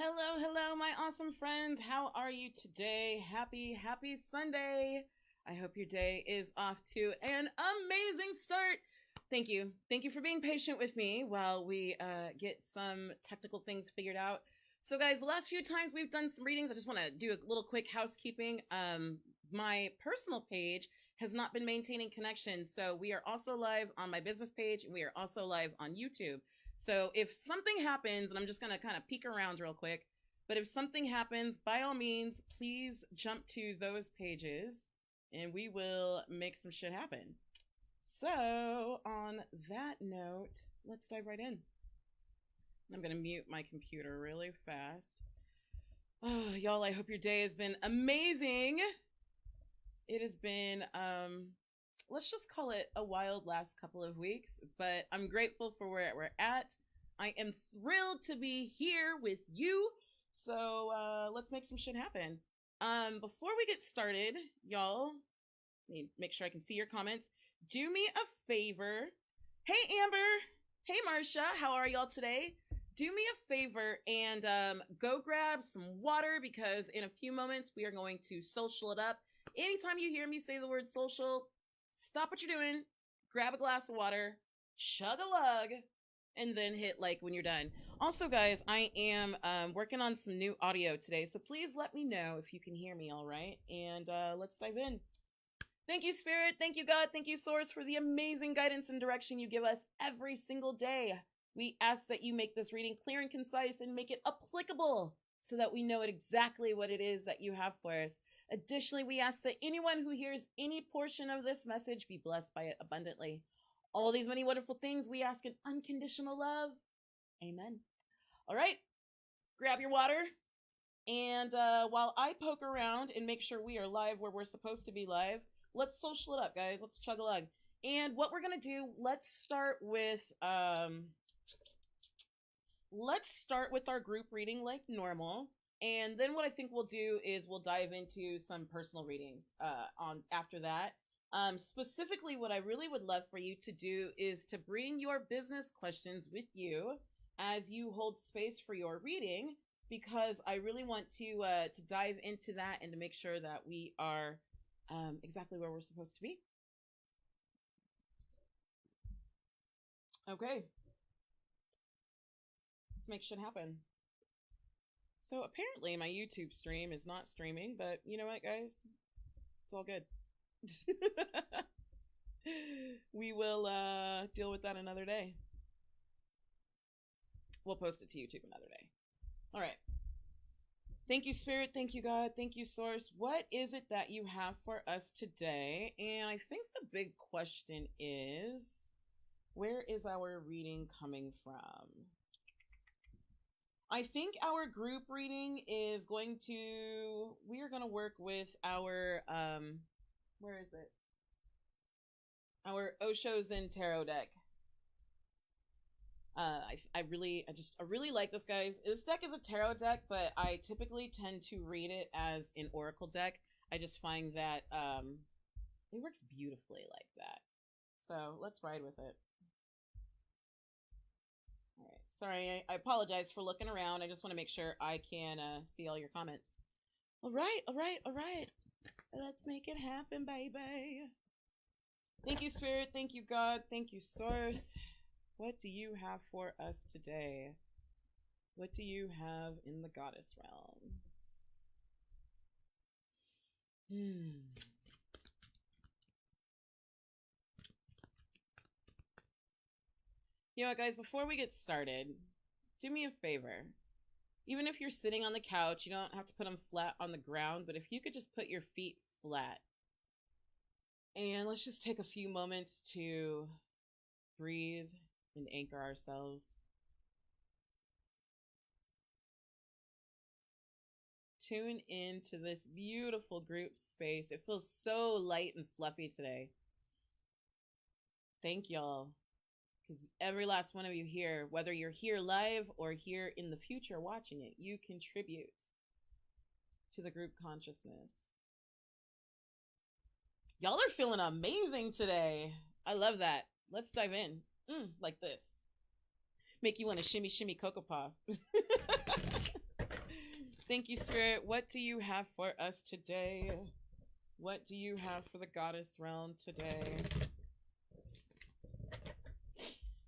Hello, hello, my awesome friends. How are you today? Happy Sunday. I hope your day is off to an amazing start. Thank you. Thank you for being patient with me while we get some technical things figured out. So guys, the last few times we've done some readings, I just want to do a little quick housekeeping. My personal page has not been maintaining connection. So we are also live on my business page and we are also live on YouTube. So if something happens, and I'm just going to kind of peek around real quick, but if something happens, by all means, please jump to those pages and we will make some shit happen. So on that note, let's dive right in. I'm going to mute my computer really fast. Oh, y'all, I hope your day has been amazing. It has been, let's just call it a wild last couple of weeks, but I'm grateful for where we're at. I am thrilled to be here with you. So let's make some shit happen. Before we get started, y'all, let me make sure I can see your comments. Do me a favor. Hey, Amber. Hey, Marsha. How are y'all today? Do me a favor and go grab some water because in a few moments we are going to social it up. Anytime you hear me say the word social, stop what you're doing, grab a glass of water, chug a lug, and then hit like when you're done. Also, guys, I am working on some new audio today, so please let me know if you can hear me all right, and let's dive in. Thank you, Spirit. Thank you, God. Thank you, Source, for the amazing guidance and direction you give us every single day. We ask that you make this reading clear and concise and make it applicable so that we know exactly what it is that you have for us. Additionally, we ask that anyone who hears any portion of this message be blessed by it abundantly. All these many wonderful things we ask in unconditional love. Amen. All right, grab your water. And while I poke around and make sure we are live where we're supposed to be live, let's social it up, guys. Let's chug a lug. And what we're going to do, let's start with our group reading like normal. And then what I think we'll do is we'll dive into some personal readings on after that. Specifically, what I really would love for you to do is to bring your business questions with you as you hold space for your reading, because I really want to dive into that and to make sure that we are exactly where we're supposed to be. Okay. Let's make shit happen. So apparently my YouTube stream is not streaming, but you know what, guys? It's all good. We will deal with that another day. We'll post it to YouTube another day. All right. Thank you, Spirit. Thank you, God. Thank you, Source. What is it that you have for us today? And I think the big question is, where is our reading coming from? I think our group reading is going to, we are going to work with our, where is it? Our Osho Zen Tarot deck. I really like this, guys. This deck is a tarot deck, but I typically tend to read it as an oracle deck. I just find that it works beautifully like that. So let's ride with it. All right. Sorry, I apologize for looking around. I just want to make sure I can see all your comments. All right. Let's make it happen, baby. Thank you, Spirit. Thank you, God. Thank you, Source. What do you have for us today? What do you have in the goddess realm? You know what, guys, before we get started, do me a favor. Even if you're sitting on the couch, you don't have to put them flat on the ground, but if you could just put your feet flat. And let's just take a few moments to breathe and anchor ourselves. Tune into this beautiful group space. It feels so light and fluffy today. Thank y'all. Because every last one of you here, whether you're here live or here in the future watching it, you contribute to the group consciousness. Y'all are feeling amazing today. I love that. Let's dive in. Like this. Make you want to shimmy, shimmy, cocoa paw. Thank you, Spirit. What do you have for us today? What do you have for the goddess realm today?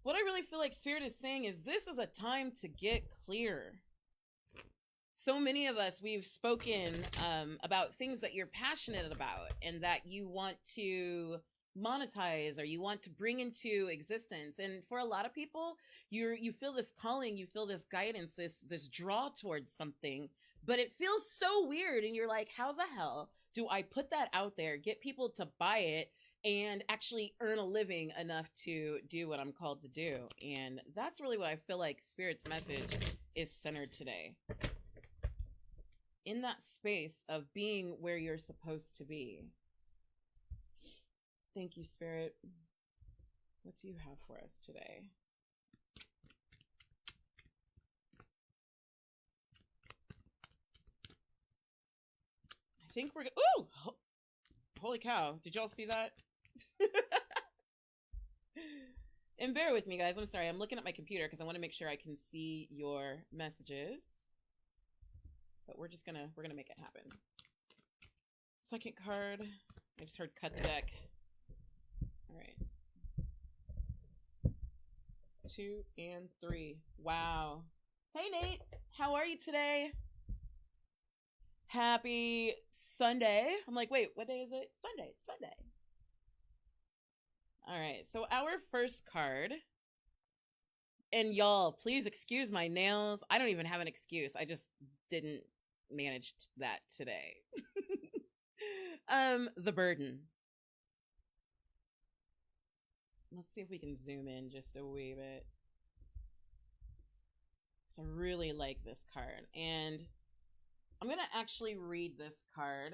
What I really feel like Spirit is saying is this is a time to get clear. So many of us, we've spoken about things that you're passionate about and that you want to monetize or you want to bring into existence. And for a lot of people, you feel this calling, you feel this guidance, this draw towards something, but it feels so weird. And you're like, how the hell do I put that out there, get people to buy it, and actually earn a living enough to do what I'm called to do? And that's really what I feel like Spirit's message is centered today. In that space of being where you're supposed to be. Thank you, Spirit. What do you have for us today? I think we're ooh! Holy cow. Did y'all see that? And bear with me, guys. I'm sorry. I'm looking at my computer because I want to make sure I can see your messages. But we're gonna make it happen. Second card. I just heard cut the deck. All right. 2 and 3. Wow. Hey, Nate. How are you today? Happy Sunday. I'm like, wait, what day is it? Sunday. It's Sunday. All right. So our first card. And y'all, please excuse my nails. I don't even have an excuse. I just didn't manage that today. The burden. Let's see if we can zoom in just a wee bit. So I really like this card. And I'm going to actually read this card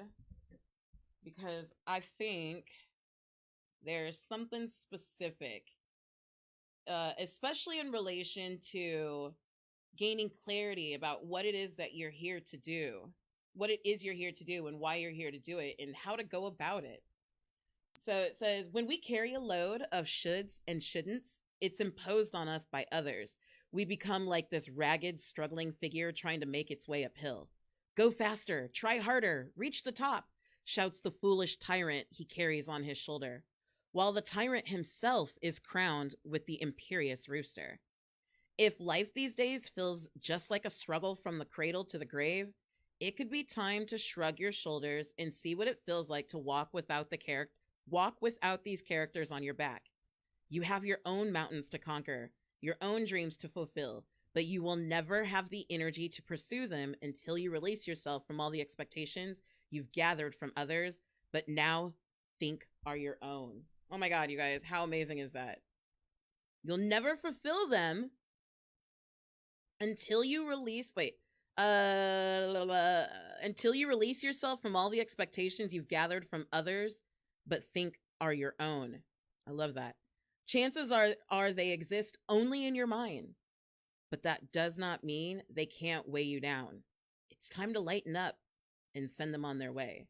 because I think there's something specific, especially in relation to gaining clarity about what it is that you're here to do, what it is you're here to do and why you're here to do it and how to go about it. So it says, when we carry a load of shoulds and shouldn'ts, it's imposed on us by others. We become like this ragged, struggling figure trying to make its way uphill. Go faster, try harder, reach the top, shouts the foolish tyrant he carries on his shoulder, while the tyrant himself is crowned with the imperious rooster. If life these days feels just like a struggle from the cradle to the grave, it could be time to shrug your shoulders and see what it feels like to walk without these characters on your back. You have your own mountains to conquer, your own dreams to fulfill, but you will never have the energy to pursue them until you release yourself from all the expectations you've gathered from others, but now think are your own. Oh my God, you guys, how amazing is that? You'll never fulfill them until you release yourself from all the expectations you've gathered from others, but think are your own. I love that. Chances are they exist only in your mind, but that does not mean they can't weigh you down. It's time to lighten up and send them on their way.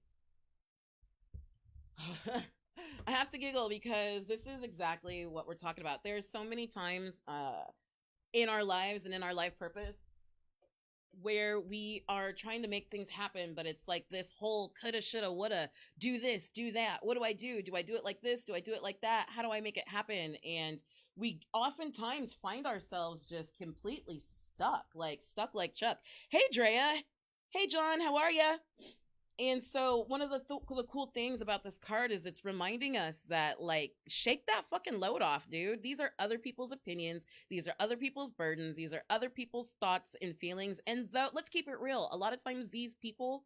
I have to giggle because this is exactly what we're talking about. There's so many times in our lives and in our life purpose where we are trying to make things happen, but it's like this whole coulda, shoulda, woulda, do this, do that. What do I do? Do I do it like this? Do I do it like that? How do I make it happen? And we oftentimes find ourselves just completely stuck like Chuck. Hey, Drea. Hey, John. How are ya? And so one of the cool things about this card is it's reminding us that, like, shake that fucking load off, dude. These are other people's opinions. These are other people's burdens. These are other people's thoughts and feelings. And let's keep it real. A lot of times these people,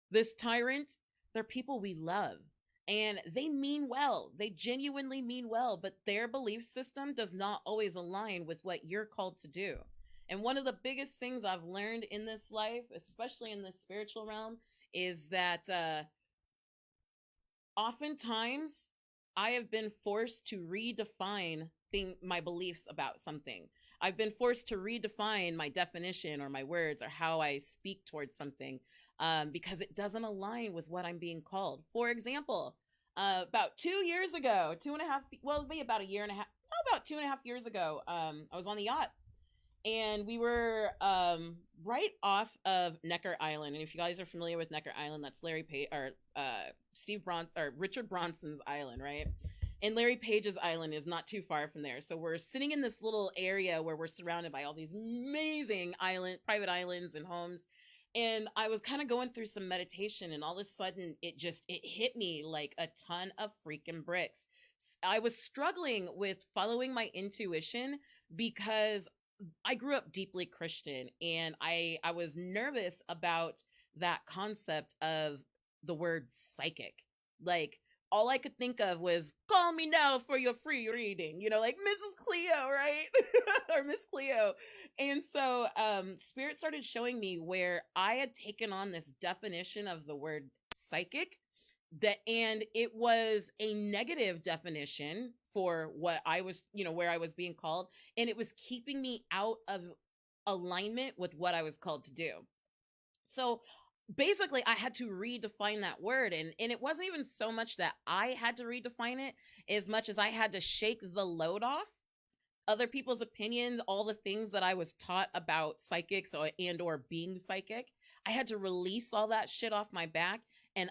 this tyrant, they're people we love. And they mean well. They genuinely mean well. But their belief system does not always align with what you're called to do. And one of the biggest things I've learned in this life, especially in this spiritual realm, is that oftentimes I have been forced to redefine my beliefs about something. I've been forced to redefine my definition or my words or how I speak towards something because it doesn't align with what I'm being called. For example, about 2 years ago, 2.5, well, maybe about a year and a half, about 2.5 years ago, I was on the yacht. and we were right off of Necker Island. And if you guys are familiar with Necker Island, that's Larry Page or Richard Bronson's island, right? And Larry Page's island is not too far from there. So we're sitting in this little area where we're surrounded by all these amazing private islands and homes. And I was kind of going through some meditation, and all of a sudden it hit me like a ton of freaking bricks. I was struggling with following my intuition because I grew up deeply Christian, and I was nervous about that concept of the word psychic. Like, all I could think of was call me now for your free reading, like Mrs. Cleo, right? Or Miss Cleo. And so Spirit started showing me where I had taken on this definition of the word psychic, and it was a negative definition for what I was, where I was being called, and it was keeping me out of alignment with what I was called to do. So basically I had to redefine that word, and it wasn't even so much that I had to redefine it as much as I had to shake the load off other people's opinions, all the things that I was taught about psychics or being psychic. I had to release all that shit off my back and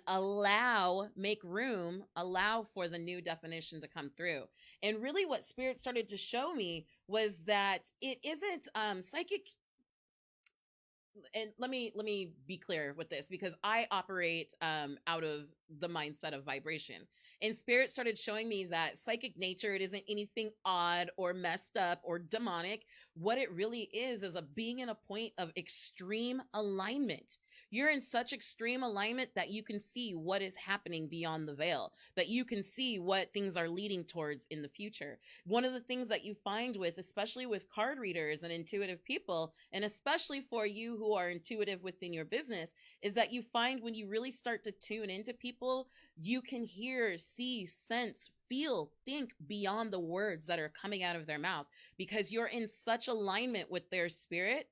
make room, allow for the new definition to come through. And really what Spirit started to show me was that it isn't psychic. And let me be clear with this, because I operate out of the mindset of vibration. And Spirit started showing me that psychic nature, it isn't anything odd or messed up or demonic. What it really is a being in a point of extreme alignment. You're in such extreme alignment that you can see what is happening beyond the veil, that you can see what things are leading towards in the future. One of the things that you find especially with card readers and intuitive people, and especially for you who are intuitive within your business, is that you find when you really start to tune into people, you can hear, see, sense, feel, think beyond the words that are coming out of their mouth, because you're in such alignment with their spirit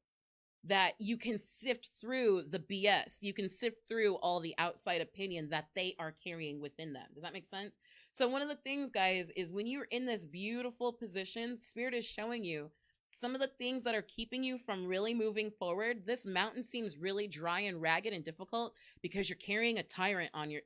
that you can sift through the BS. You can sift through all the outside opinion that they are carrying within them. Does that make sense? So one of the things, guys, is when you're in this beautiful position, Spirit is showing you some of the things that are keeping you from really moving forward. This mountain seems really dry and ragged and difficult because you're carrying a tyrant on your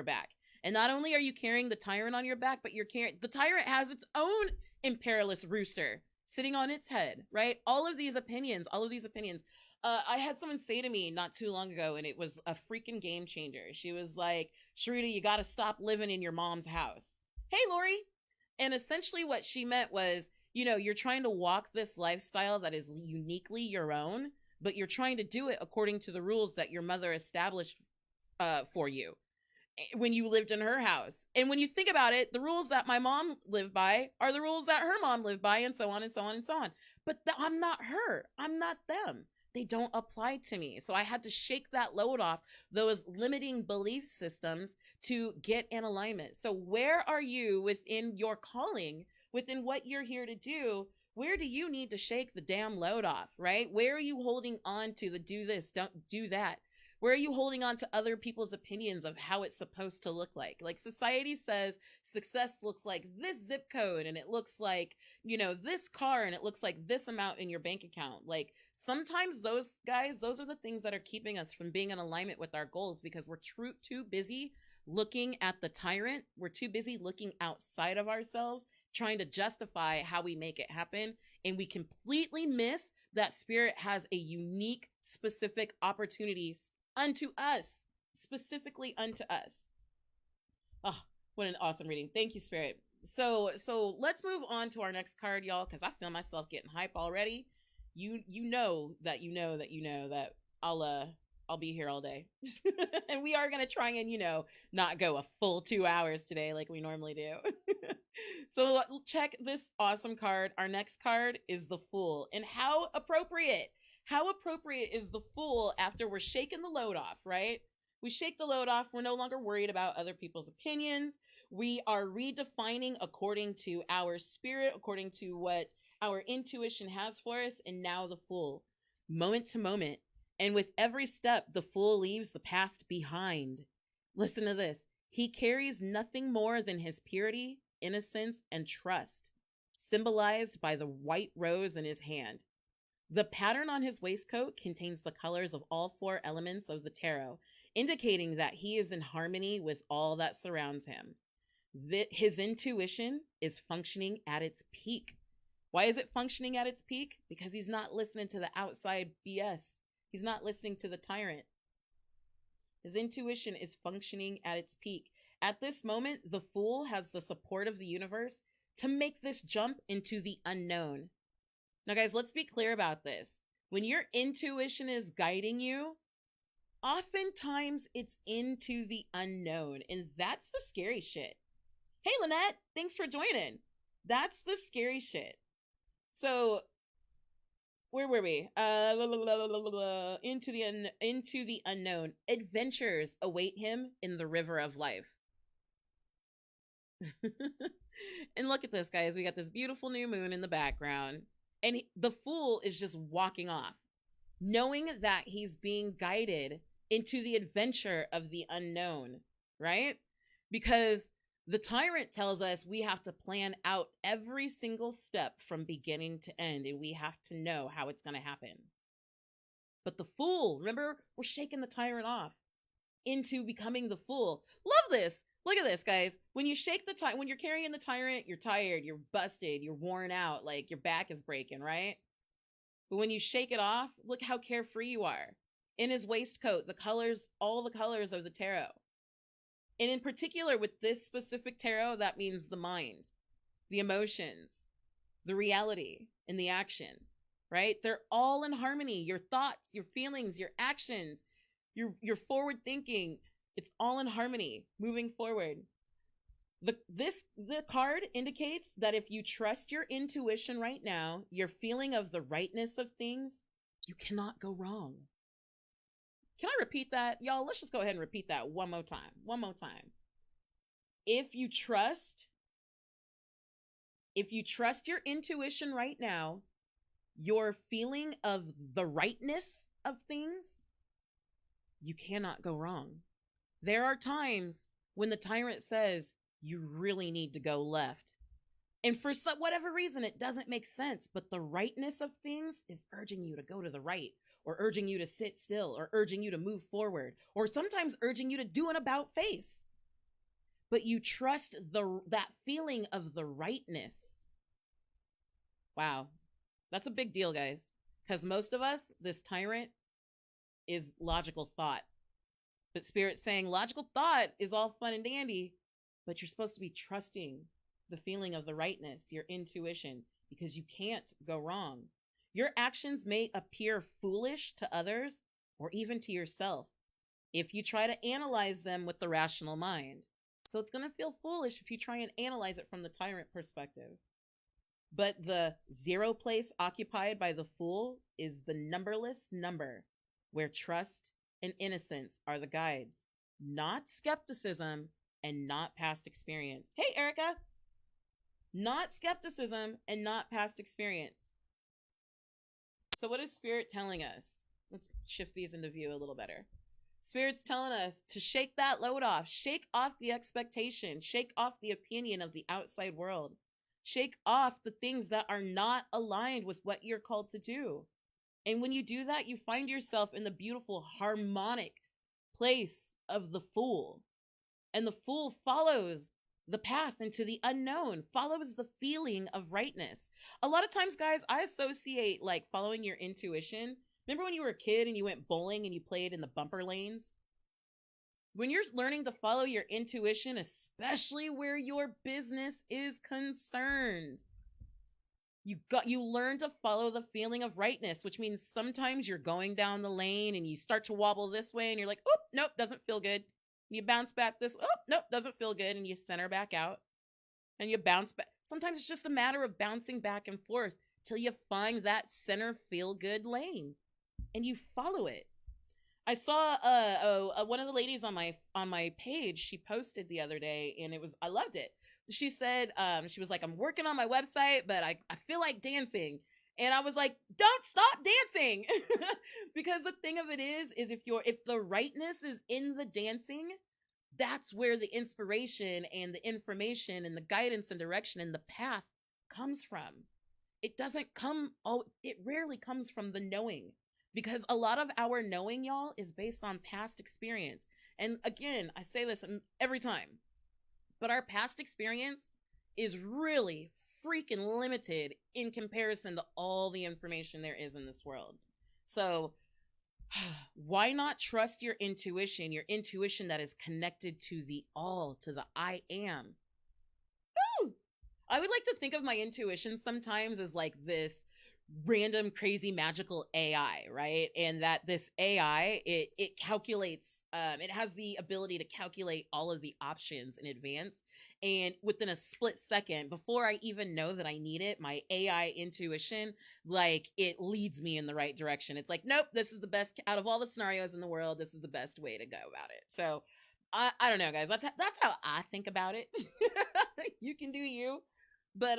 back. And not only are you carrying the tyrant on your back, but the tyrant has its own imperialist rooster sitting on its head, right? All of these opinions. I had someone say to me not too long ago, and it was a freaking game changer. She was like, Sherita, you got to stop living in your mom's house. Hey, Lori. And essentially what she meant was, you're trying to walk this lifestyle that is uniquely your own, but you're trying to do it according to the rules that your mother established for you when you lived in her house. And when you think about it, the rules that my mom lived by are the rules that her mom lived by, and so on and so on and so on. But I'm not her. I'm not them. They don't apply to me. So I had to shake that load off, those limiting belief systems, to get in alignment. So where are you within your calling, within what you're here to do? Where do you need to shake the damn load off, right? Where are you holding on to the do this, don't do that? Where are you holding on to other people's opinions of how it's supposed to look like? Like society says success looks like this zip code, and it looks like, this car, and it looks like this amount in your bank account. Like sometimes those are the things that are keeping us from being in alignment with our goals, because we're too busy looking at the tyrant. We're too busy looking outside of ourselves, trying to justify how we make it happen. And we completely miss that Spirit has a unique, specific opportunity unto us, specifically unto us. Oh, what an awesome reading. Thank you, Spirit. So let's move on to our next card, y'all, because I feel myself getting hype already. You know that I'll be here all day. And we are going to try and, not go a full 2 hours today like we normally do. So check this awesome card. Our next card is the Fool. And how appropriate is the Fool after we're shaking the load off, right? We shake the load off. We're no longer worried about other people's opinions. We are redefining according to our spirit, according to what our intuition has for us. And now the Fool, moment to moment. And with every step, the Fool leaves the past behind. Listen to this. He carries nothing more than his purity, innocence, and trust, symbolized by the white rose in his hand. The pattern on his waistcoat contains the colors of all 4 elements of the tarot, indicating that he is in harmony with all that surrounds him. His intuition is functioning at its peak. Why is it functioning at its peak? Because he's not listening to the outside BS. He's not listening to the tyrant. His intuition is functioning at its peak. At this moment, the Fool has the support of the universe to make this jump into the unknown. Now, guys, let's be clear about this. When your intuition is guiding you, oftentimes it's into the unknown, and that's the scary shit. Hey, Lynette, thanks for joining. That's the scary shit. So, where were we? Into the unknown. Adventures await him in the river of life. And look at this, guys. We got this beautiful new moon in the background. And the Fool is just walking off, knowing that he's being guided into the adventure of the unknown, right? Because the tyrant tells us we have to plan out every single step from beginning to end, and we have to know how it's going to happen. But the Fool, remember, we're shaking the tyrant off into becoming the Fool. Love this. Look at this, guys. When you shake the tyrant, when you're carrying the tyrant, you're tired, you're busted, you're worn out, like your back is breaking, right? But when you shake it off, look how carefree you are. In his waistcoat, the colors, all the colors of the tarot. And in particular, with this specific tarot, that means the mind, the emotions, the reality, and the action, right? They're all in harmony. Your thoughts, your feelings, your actions, your forward thinking, it's all in harmony moving forward. The card indicates that if you trust your intuition right now, your feeling of the rightness of things, you cannot go wrong. Can I repeat that? Y'all, let's just go ahead and repeat that one more time. One more time. If you trust your intuition right now, your feeling of the rightness of things, you cannot go wrong. There are times when the tyrant says, you really need to go left. And for whatever reason, it doesn't make sense, but the rightness of things is urging you to go to the right, or urging you to sit still, or urging you to move forward, or sometimes urging you to do an about face. But you trust that feeling of the rightness. Wow. That's a big deal, guys. Because most of us, this tyrant is logical thought. But Spirit's saying logical thought is all fun and dandy, but you're supposed to be trusting the feeling of the rightness, your intuition, because you can't go wrong. Your actions may appear foolish to others or even to yourself if you try to analyze them with the rational mind. So it's going to feel foolish if you try and analyze it from the tyrant perspective. But the 0 place occupied by the Fool is the numberless number where trust and innocence are the guides, not skepticism and not past experience. Hey, Erica. Not skepticism and not past experience. So what is Spirit telling us? Let's shift these into view a little better. Spirit's telling us to shake that load off. Shake off the expectation. Shake off the opinion of the outside world. Shake off the things that are not aligned with what you're called to do. And when you do that, you find yourself in the beautiful harmonic place of the Fool. And the Fool follows the path into the unknown, follows the feeling of rightness. A lot of times, guys, I associate like following your intuition. Remember when you were a kid and you went bowling and you played in the bumper lanes? When you're learning to follow your intuition, especially where your business is concerned, you learn to follow the feeling of rightness, which means sometimes you're going down the lane and you start to wobble this way and you're like, oh, nope, doesn't feel good. And you bounce back this, oh, nope, doesn't feel good. And you center back out and you bounce back. Sometimes it's just a matter of bouncing back and forth till you find that center feel good lane and you follow it. I saw one of the ladies on my page, she posted the other day and I loved it. She said, she was like, I'm working on my website, but I feel like dancing. And I was like, don't stop dancing. Because the thing of it is if the rightness is in the dancing, that's where the inspiration and the information and the guidance and direction and the path comes from. it doesn't come all, it rarely comes from the knowing, because a lot of our knowing, y'all, is based on past experience. And again, I say this every time, but our past experience is really freaking limited in comparison to all the information there is in this world. So why not trust your intuition that is connected to the all, to the I am? Woo! I would like to think of my intuition sometimes as like this random, crazy, magical AI, right? And that this AI, it calculates, it has the ability to calculate all of the options in advance. And within a split second, before I even know that I need it, my AI intuition, like, it leads me in the right direction. It's like, nope, this is the best out of all the scenarios in the world. This is the best way to go about it. So I don't know, guys. That's how I think about it. You can do you. But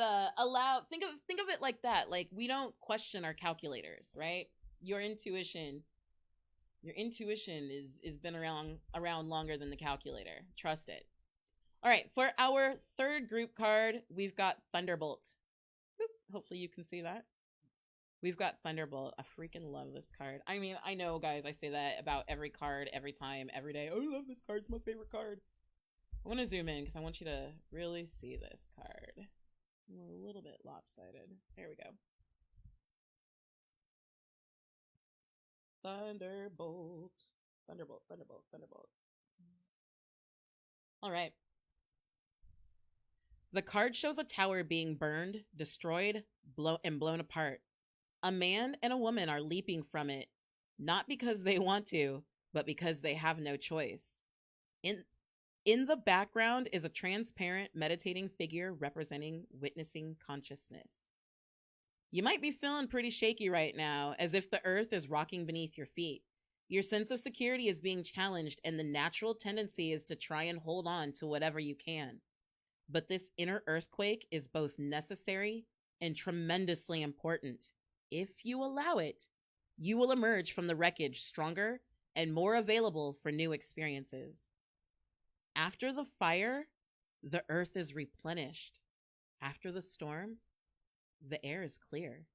think of it like that. Like, we don't question our calculators, right? Your intuition is been around longer than the calculator. Trust it. All right, for our third group card, we've got Thunderbolt. Hopefully you can see that. We've got Thunderbolt. I freaking love this card. I mean, I know, guys, I say that about every card, every time, every day. Oh, I love this card. It's my favorite card. I want to zoom in because I want you to really see this card. We're a little bit lopsided. There we go. Thunderbolt. Thunderbolt, Thunderbolt, Thunderbolt. All right. The card shows a tower being burned, destroyed, blown apart. A man and a woman are leaping from it, not because they want to, but because they have no choice. In the background is a transparent, meditating figure representing witnessing consciousness. You might be feeling pretty shaky right now, as if the earth is rocking beneath your feet. Your sense of security is being challenged, and the natural tendency is to try and hold on to whatever you can. But this inner earthquake is both necessary and tremendously important. If you allow it, you will emerge from the wreckage stronger and more available for new experiences. After the fire, the earth is replenished. After the storm, the air is clear.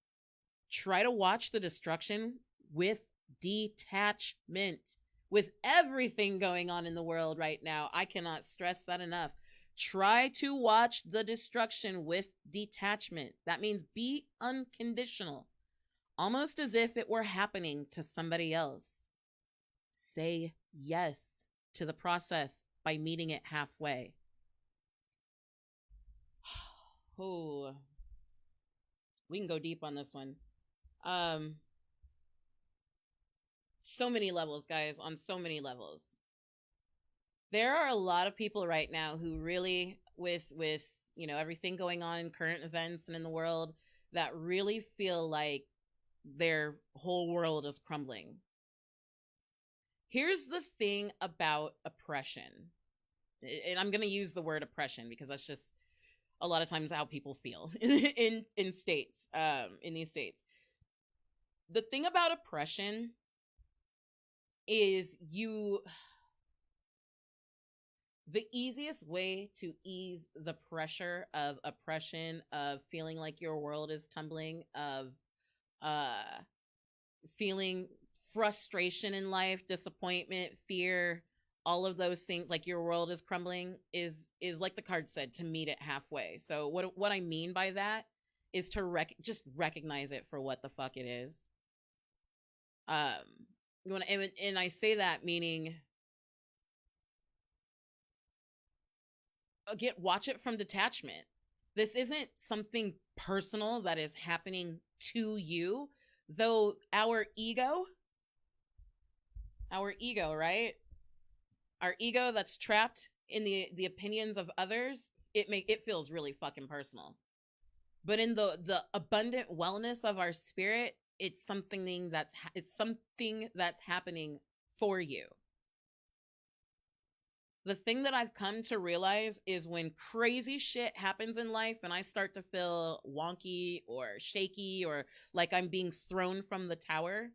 Try to watch the destruction with detachment. With everything going on in the world right now, I cannot stress that enough. Try to watch the destruction with detachment. That means be unconditional, almost as if it were happening to somebody else. Say yes to the process by meeting it halfway. Oh, we can go deep on this one. So many levels, guys, on so many levels. There are a lot of people right now who really, with everything going on in current events and in the world, that really feel like their whole world is crumbling. Here's the thing about oppression, and I'm going to use the word oppression because that's just a lot of times how people feel in states, in these states. The thing about oppression is the easiest way to ease the pressure of oppression, of feeling like your world is tumbling, of feeling frustration in life, disappointment, fear, all of those things, like your world is crumbling, is like the card said, to meet it halfway. So what I mean by that is to just recognize it for what the fuck it is. And I say that meaning, again, watch it from detachment. This isn't something personal that is happening to you, though our ego, right? Our ego that's trapped in the opinions of others, it feels really fucking personal. But in the abundant wellness of our spirit, it's something that's happening for you. The thing that I've come to realize is when crazy shit happens in life and I start to feel wonky or shaky or like I'm being thrown from the tower,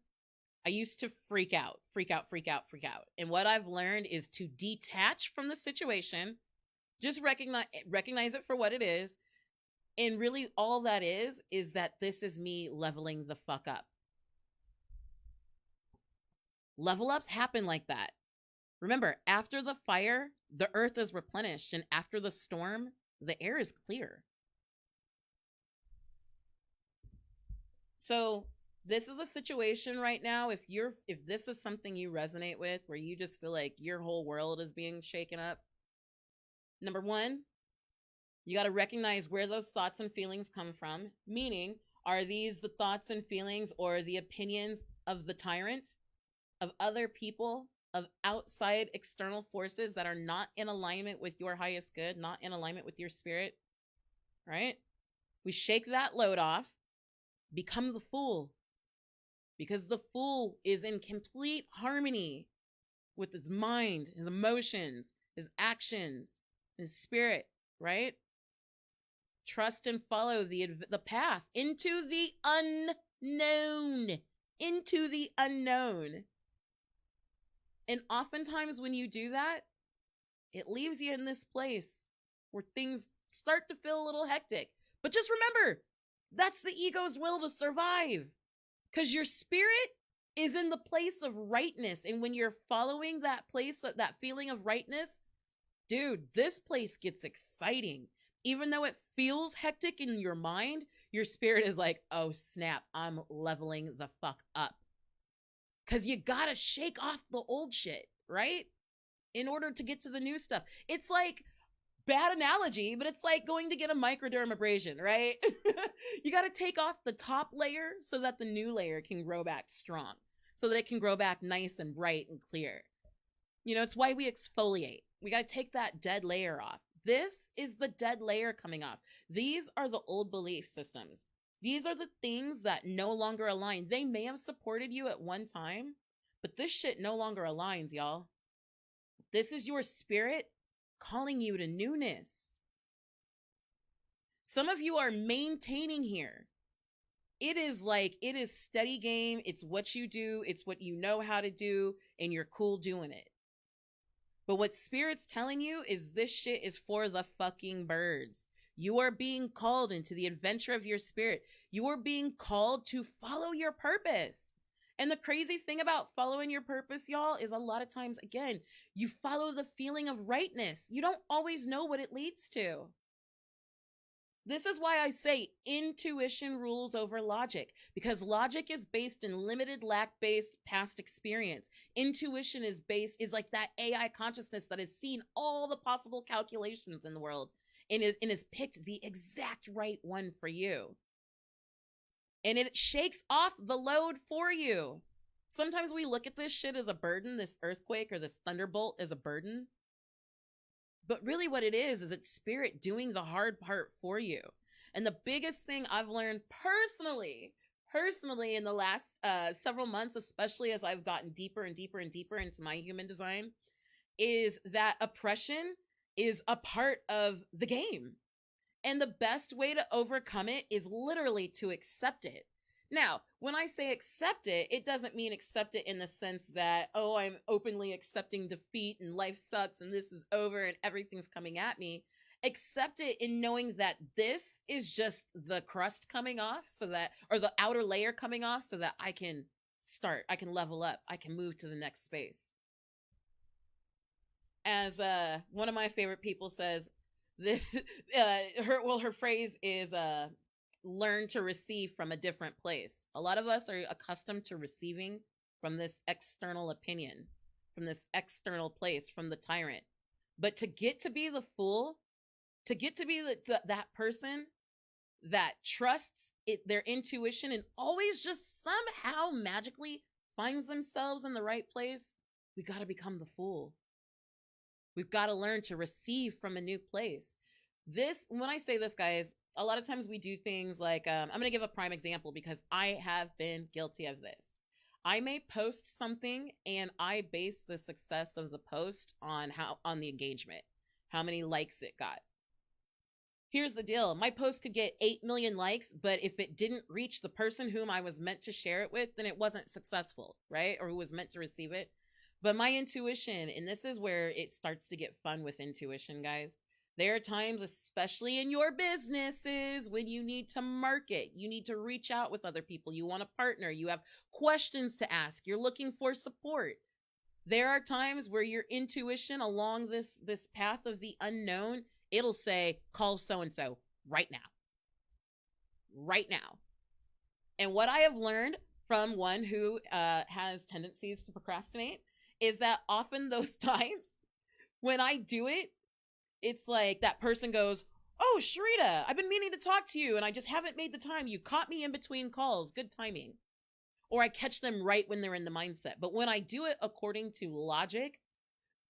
I used to freak out. And what I've learned is to detach from the situation, just recognize it for what it is, And really all that is that this is me leveling the fuck up. Level ups happen like that. Remember, after the fire, the earth is replenished, and after the storm, the air is clear. So this is a situation right now. If this is something you resonate with, where you just feel like your whole world is being shaken up, number one, you got to recognize where those thoughts and feelings come from. Meaning, are these the thoughts and feelings or the opinions of the tyrant, of other people, of outside external forces that are not in alignment with your highest good, not in alignment with your spirit? Right? We shake that load off, become the fool. Because the fool is in complete harmony with his mind, his emotions, his actions, his spirit, right? Trust and follow the path into the unknown. Into the unknown. And oftentimes when you do that, it leaves you in this place where things start to feel a little hectic. But just remember, that's the ego's will to survive. Because your spirit is in the place of rightness. And when you're following that place, that feeling of rightness, dude, this place gets exciting. Even though it feels hectic in your mind, your spirit is like, oh snap, I'm leveling the fuck up. Because you gotta shake off the old shit, right? In order to get to the new stuff. It's like, bad analogy, but it's like going to get a microdermabrasion, right? You got to take off the top layer so that the new layer can grow back strong, so that it can grow back nice and bright and clear. You know, it's why we exfoliate. We got to take that dead layer off. This is the dead layer coming off. These are the old belief systems. These are the things that no longer align. They may have supported you at one time, but this shit no longer aligns, y'all. This is your spirit calling you to newness. Some of you are maintaining here. It is steady game. It's what you do. It's what you know how to do, and you're cool doing it. But what Spirit's telling you is this shit is for the fucking birds. You are being called into the adventure of your spirit. You are being called to follow your purpose. And the crazy thing about following your purpose, y'all, is a lot of times, again, you follow the feeling of rightness. You don't always know what it leads to. This is why I say intuition rules over logic, because logic is based in limited lack-based past experience. Intuition is like that AI consciousness that has seen all the possible calculations in the world and has picked the exact right one for you. And it shakes off the load for you. Sometimes we look at this shit as a burden, this earthquake or this thunderbolt as a burden. But really what it is it's spirit doing the hard part for you. And the biggest thing I've learned personally in the last several months, especially as I've gotten deeper and deeper and deeper into my human design, is that oppression is a part of the game. And the best way to overcome it is literally to accept it. Now, when I say accept it, it doesn't mean accept it in the sense that, oh, I'm openly accepting defeat and life sucks and this is over and everything's coming at me. Accept it in knowing that this is just the crust coming off or the outer layer coming off so that I can level up, I can move to the next space. As one of my favorite people says, her phrase is learn to receive from a different place. A lot of us are accustomed to receiving from this external opinion, from this external place, from the tyrant. But to get to be the fool, to get to be that person that trusts their intuition and always just somehow magically finds themselves in the right place, we got to become the fool. We've got to learn to receive from a new place. When I say this, guys, a lot of times we do things like, I'm going to give a prime example because I have been guilty of this. I may post something and I base the success of the post on the engagement, how many likes it got. Here's the deal. My post could get 8 million likes, but if it didn't reach the person whom I was meant to share it with, then it wasn't successful, right? Or who was meant to receive it. But my intuition, and this is where it starts to get fun with intuition, guys. There are times, especially in your businesses, when you need to market, you need to reach out with other people, you want to partner, you have questions to ask, you're looking for support. There are times where your intuition along this path of the unknown, it'll say, call so and so right now. Right now. And what I have learned from one who has tendencies to procrastinate is that often those times when I do it, it's like that person goes, oh, Sherita, I've been meaning to talk to you and I just haven't made the time. You caught me in between calls. Good timing. Or I catch them right when they're in the mindset. But when I do it according to logic,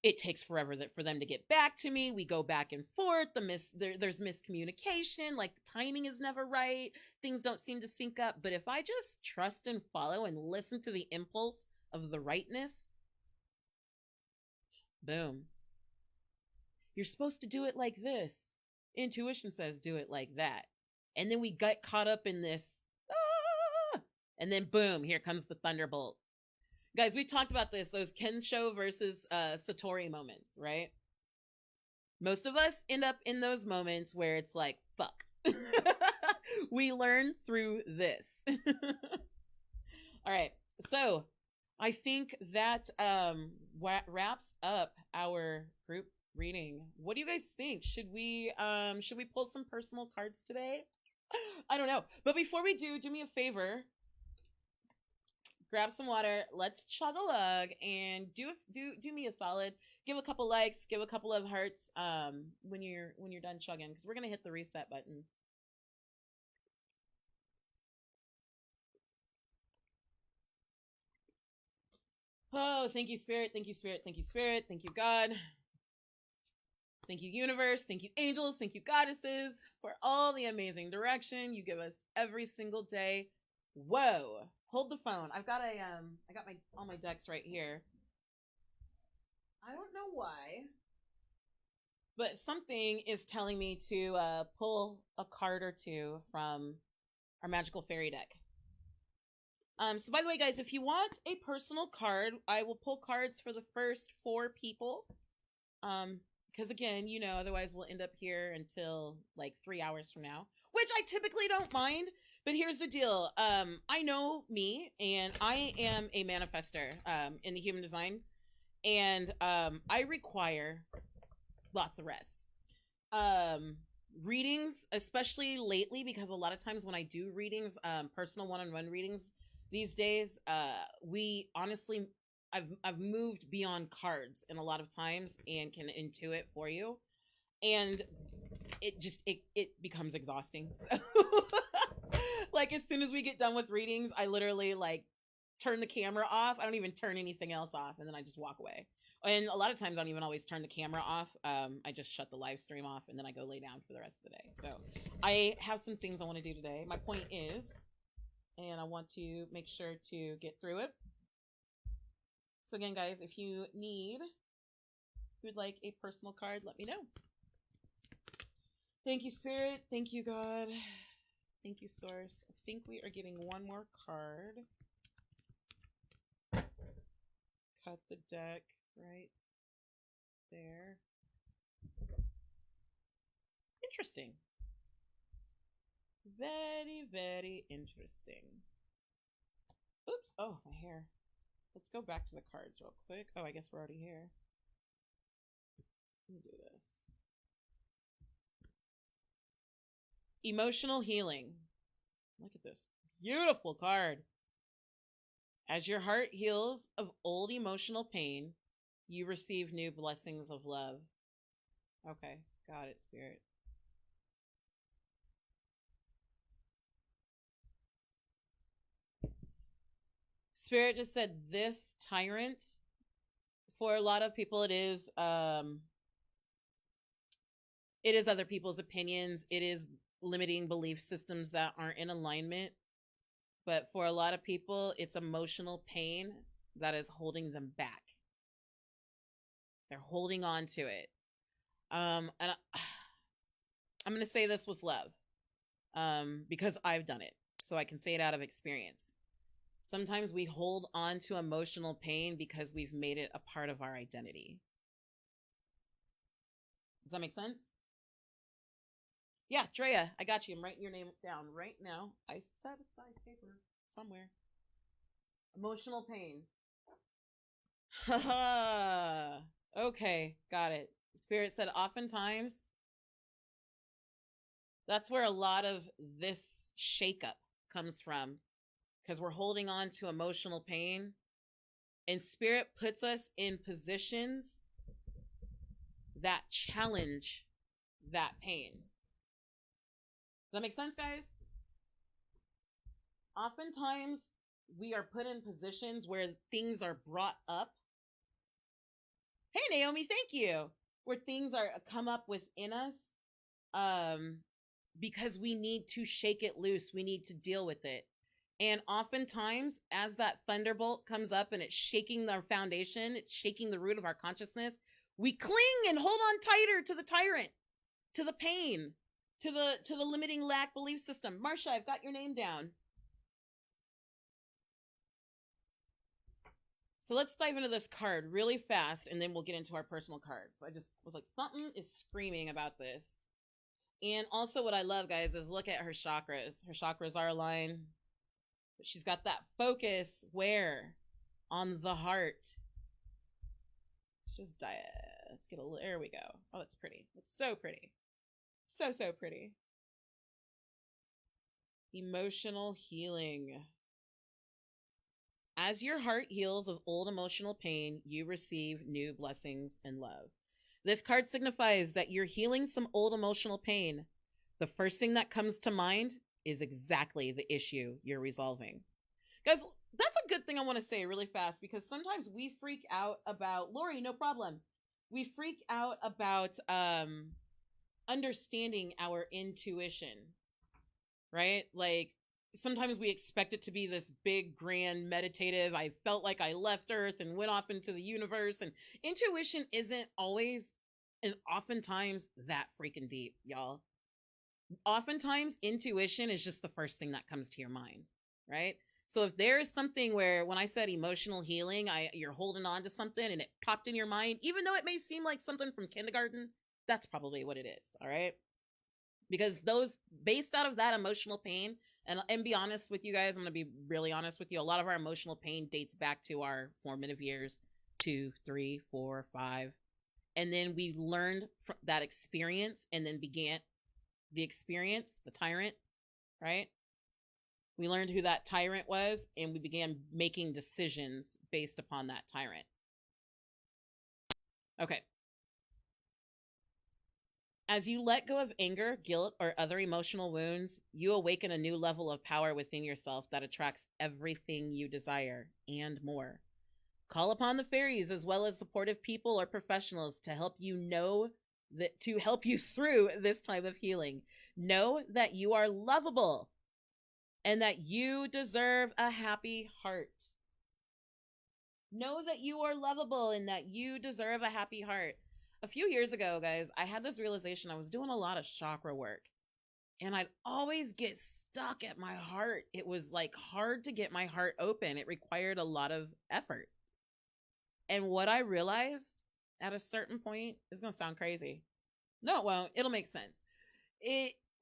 it takes forever for them to get back to me. We go back and forth. There's miscommunication. Like the timing is never right. Things don't seem to sync up. But if I just trust and follow and listen to the impulse of the rightness, boom. You're supposed to do it like this. Intuition says do it like that. And then we got caught up in this. And then boom, here comes the thunderbolt. Guys, we talked about this, those Kensho versus Satori moments, right? Most of us end up in those moments where it's like, fuck. We learn through this. All right, so I think that wraps up our group reading. What do you guys think? Should we pull some personal cards today? I don't know. But before we do me a favor. Grab some water. Let's chug a lug and do me a solid. Give a couple likes, give a couple of hearts when you're done chugging, because we're gonna hit the reset button. Oh, thank you, Spirit. Thank you, Spirit. Thank you, Spirit. Thank you, God. Thank you, Universe. Thank you, angels. Thank you, goddesses, for all the amazing direction you give us every single day. Whoa. Hold the phone. I got all my decks right here. I don't know why, but something is telling me to pull a card or two from our magical fairy deck. So by the way, guys, if you want a personal card, I will pull cards for the first 4 people. Because again, otherwise we'll end up here until like 3 hours from now, which I typically don't mind. But here's the deal. I know me, and I am a manifester in the human design, and I require lots of rest. Readings, especially lately, because a lot of times when I do readings, personal one-on-one readings these days, I've moved beyond cards in a lot of times and can intuit for you, and it becomes exhausting. So. Like, as soon as we get done with readings, I literally, like, turn the camera off. I don't even turn anything else off, and then I just walk away. And a lot of times I don't even always turn the camera off. I just shut the live stream off, and then I go lay down for the rest of the day. So I have some things I want to do today. My point is, and I want to make sure to get through it. So again, guys, if you would like a personal card, let me know. Thank you, Spirit. Thank you, God. Thank you, Source. I think we are getting one more card. Cut the deck right there. Interesting. Very, very interesting. Oops. Oh, my hair. Let's go back to the cards real quick. Oh, I guess we're already here. Let me do this. Emotional healing. Look at this. Beautiful card. As your heart heals of old emotional pain, you receive new blessings of love. Okay. Got it, Spirit. Spirit just said this tyrant. For a lot of people, it is other people's opinions. It is limiting belief systems that aren't in alignment. But for a lot of people, it's emotional pain that is holding them back. They're holding on to it. And I'm going to say this with love, because I've done it, so I can say it out of experience. Sometimes we hold on to emotional pain because we've made it a part of our identity. Does that make sense? Yeah, Drea, I got you. I'm writing your name down right now. I set aside paper somewhere. Emotional pain. Haha. Okay, got it. Spirit said oftentimes that's where a lot of this shakeup comes from, because we're holding on to emotional pain, and Spirit puts us in positions that challenge that pain. Does that make sense, guys? Oftentimes we are put in positions where things are brought up. Hey, Naomi, thank you. Where things are come up within us, because we need to shake it loose. We need to deal with it. And oftentimes, as that thunderbolt comes up and it's shaking our foundation, it's shaking the root of our consciousness, we cling and hold on tighter to the tyrant, to the pain, to the limiting lack belief system. Marsha, I've got your name down. So let's dive into this card really fast, and then we'll get into our personal cards. So I just was like, something is screaming about this. And also what I love, guys, is look at her chakras. Her chakras are aligned. But she's got that focus where? On the heart. Let's just let's get a, there we go. Oh, that's pretty. It's so pretty. So pretty. Emotional healing. As your heart heals of old emotional pain, you receive new blessings and love. This card signifies that you're healing some old emotional pain. The first thing that comes to mind is exactly the issue you're resolving. Guys, that's a good thing I want to say really fast, because sometimes we freak out about, Lori, no problem. We freak out about understanding our intuition, right? Like, sometimes we expect it to be this big, grand, meditative, I felt like I left Earth and went off into the universe. And intuition isn't always and oftentimes that freaking deep, y'all. Oftentimes, intuition is just the first thing that comes to your mind, right? So if there is something where, when I said emotional healing, you're holding on to something and it popped in your mind, even though it may seem like something from kindergarten, that's probably what it is, all right? Because those, based out of that emotional pain, and be honest with you guys, I'm going to be really honest with you, a lot of our emotional pain dates back to our formative years, 2, 3, 4, 5. And then we learned from that experience and then began the experience, the tyrant, right? We learned who that tyrant was, and we began making decisions based upon that tyrant. Okay. As you let go of anger, guilt, or other emotional wounds, you awaken a new level of power within yourself that attracts everything you desire and more. Call upon the fairies as well as supportive people or professionals to help you through this time of healing. Know that you are lovable and that you deserve a happy heart. Know that you are lovable and that you deserve a happy heart. A few years ago, guys, I had this realization. I was doing a lot of chakra work, and I'd always get stuck at my heart. It was like hard to get my heart open. It required a lot of effort. And what I realized at a certain point is going to sound crazy. No, it won't. It'll make sense.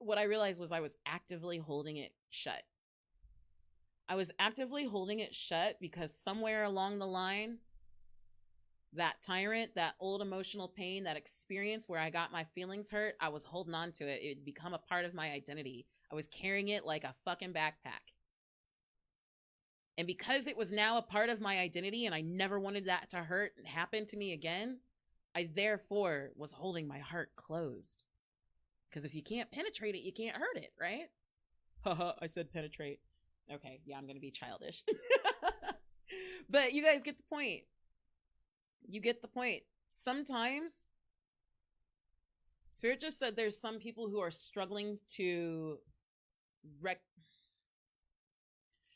What I realized was I was actively holding it shut. I was actively holding it shut because somewhere along the line, that tyrant, that old emotional pain, that experience where I got my feelings hurt, I was holding on to it. It had become a part of my identity. I was carrying it like a fucking backpack. And because it was now a part of my identity and I never wanted that to hurt and happen to me again, I therefore was holding my heart closed. Because if you can't penetrate it, you can't hurt it, right? Haha, I said penetrate. Okay, yeah, I'm going to be childish. But you guys get the point. You get the point. Sometimes, Spirit just said there's some people who are struggling to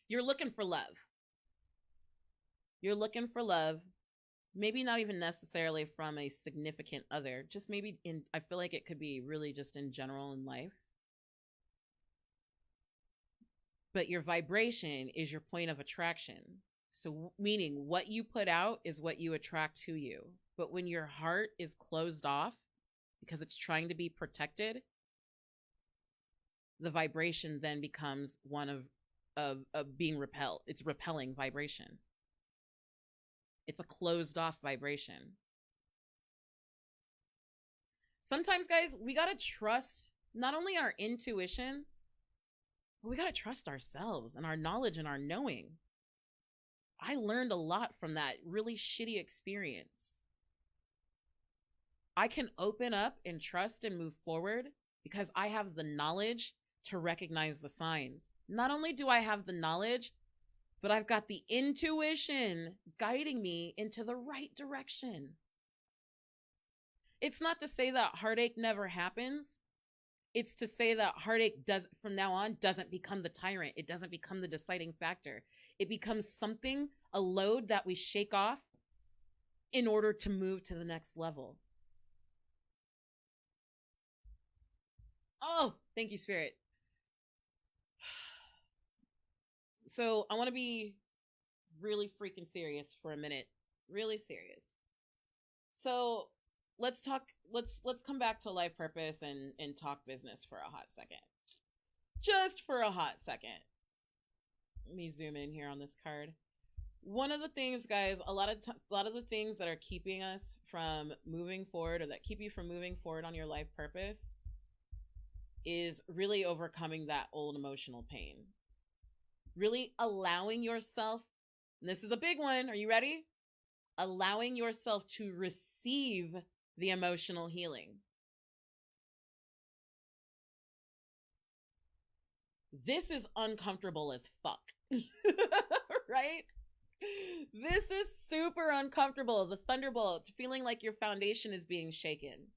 You're looking for love. You're looking for love. Maybe not even necessarily from a significant other. Just maybe I feel like it could be really just in general in life. But your vibration is your point of attraction. So meaning what you put out is what you attract to you. But when your heart is closed off because it's trying to be protected, the vibration then becomes one of being repelled. It's repelling vibration. It's a closed off vibration. Sometimes, guys, we got to trust not only our intuition, but we got to trust ourselves and our knowledge and our knowing. I learned a lot from that really shitty experience. I can open up and trust and move forward because I have the knowledge to recognize the signs. Not only do I have the knowledge, but I've got the intuition guiding me into the right direction. It's not to say that heartache never happens. It's to say that heartache does from now on doesn't become the tyrant. It doesn't become the deciding factor. It becomes something, a load that we shake off in order to move to the next level. Oh, thank you, Spirit. So I want to be really freaking serious for a minute. Really serious. So let's come back to life purpose and talk business for a hot second. Just for a hot second. Let me zoom in here on this card. One of the things, guys, a lot of the things that are keeping us from moving forward, or that keep you from moving forward on your life purpose, is really overcoming that old emotional pain. Really allowing yourself, and this is a big one, are you ready? Allowing yourself to receive the emotional healing. This is uncomfortable as fuck, right? This is super uncomfortable. The thunderbolt, feeling like your foundation is being shaken.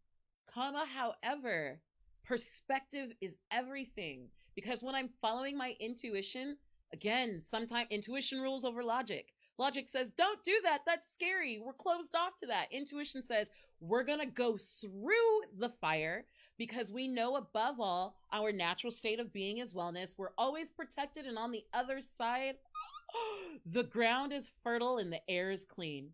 However, perspective is everything, because when I'm following my intuition, again, sometimes intuition rules over logic. Logic says, don't do that. That's scary. We're closed off to that. Intuition says, we're going to go through the fire because we know above all, our natural state of being is wellness. We're always protected. And on the other side, the ground is fertile and the air is clean.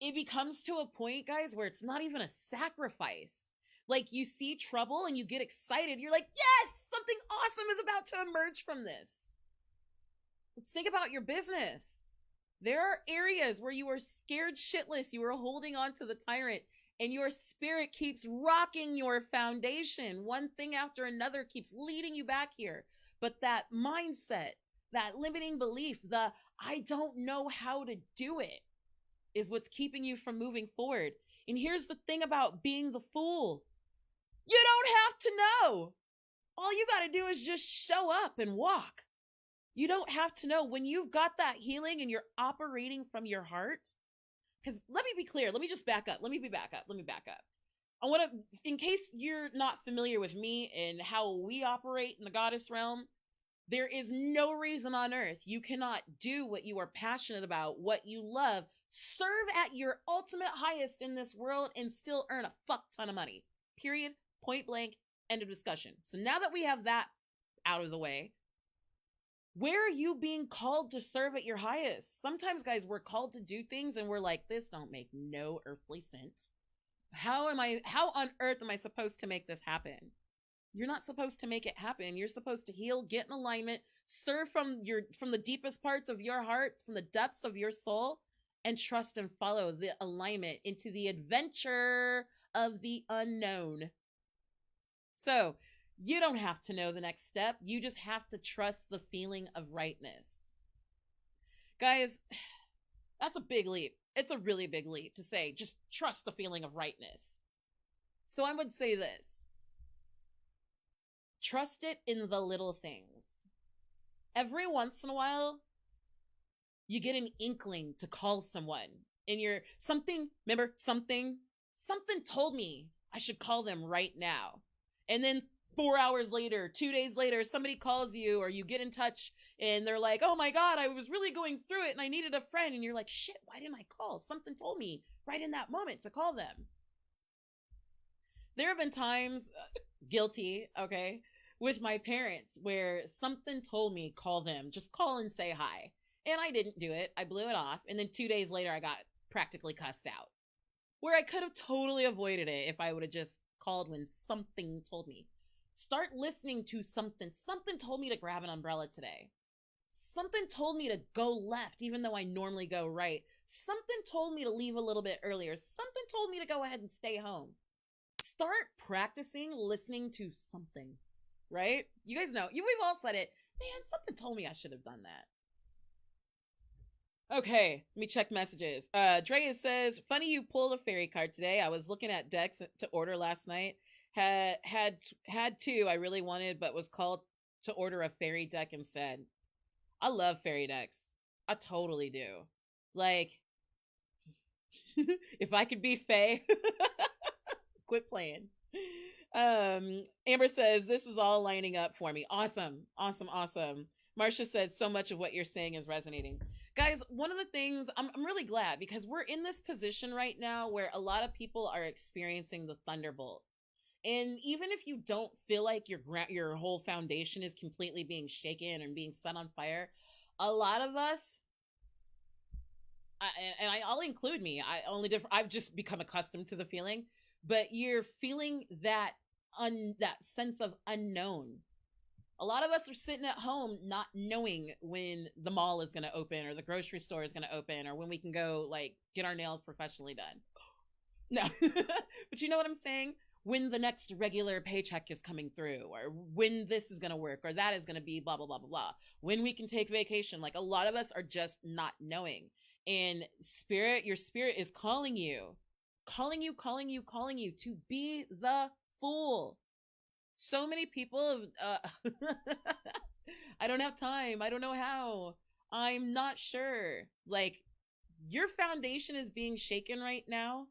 It becomes to a point, guys, where it's not even a sacrifice. Like, you see trouble and you get excited. You're like, yes, something awesome is about to emerge from this. Let's think about your business. There are areas where you are scared shitless. You are holding on to the tyrant and your spirit keeps rocking your foundation. One thing after another keeps leading you back here. But that mindset, that limiting belief, the I don't know how to do it, is what's keeping you from moving forward. And here's the thing about being the fool. You don't have to know. All you got to do is just show up and walk. You don't have to know. When you've got that healing and you're operating from your heart, because let me be clear. Let me just back up. Let me back up. I want to, in case you're not familiar with me and how we operate in the goddess realm, there is no reason on earth you cannot do what you are passionate about, what you love, serve at your ultimate highest in this world, and still earn a fuck ton of money. Period. Point blank. End of discussion. So now that we have that out of the way, where are you being called to serve at your highest? Sometimes, guys, we're called to do things and we're like, this don't make no earthly sense. How on earth am I supposed to make this happen? You're not supposed to make it happen. You're supposed to heal, get in alignment, serve from the deepest parts of your heart, from the depths of your soul, and trust and follow the alignment into the adventure of the unknown. So you don't have to know the next step. You just have to trust the feeling of rightness. Guys, that's a big leap. It's a really big leap to say, just trust the feeling of rightness. So I would say this. Trust it in the little things. Every once in a while, you get an inkling to call someone. And something told me I should call them right now. And then 4 hours later, 2 days later, somebody calls you or you get in touch and they're like, oh my God, I was really going through it and I needed a friend. And you're like, shit, why didn't I call? Something told me right in that moment to call them. There have been times, guilty, okay, with my parents where something told me call them, just call and say hi. And I didn't do it. I blew it off. And then 2 days later, I got practically cussed out. where I could have totally avoided it if I would have just called when something told me. Start listening to something. Something told me to grab an umbrella today. Something told me to go left, even though I normally go right. Something told me to leave a little bit earlier. Something told me to go ahead and stay home. Start practicing listening to something, right? You guys know, we've all said it. Man, something told me I should have done that. Okay, let me check messages. Drea says, funny you pulled a fairy card today. I was looking at decks to order last night. Had two I really wanted, but was called to order a fairy deck instead. I love fairy decks. I totally do. Like, if I could be Fae, quit playing. Amber says, this is all lining up for me. Awesome. Awesome. Awesome. Marcia said, so much of what you're saying is resonating. Guys, one of the things, I'm really glad because we're in this position right now where a lot of people are experiencing the thunderbolt. And even if you don't feel like your whole foundation is completely being shaken and being set on fire, a lot of us, I'll include me. I've just become accustomed to the feeling, but you're feeling that that sense of unknown. A lot of us are sitting at home not knowing when the mall is going to open or the grocery store is going to open or when we can go like get our nails professionally done. No, but you know what I'm saying? When the next regular paycheck is coming through, or when this is going to work, or that is going to be blah, blah, blah, blah, blah. When we can take vacation. Like a lot of us are just not knowing. And your spirit is calling you to be the fool. So many people, I don't have time. I don't know how. I'm not sure. Like your foundation is being shaken right now,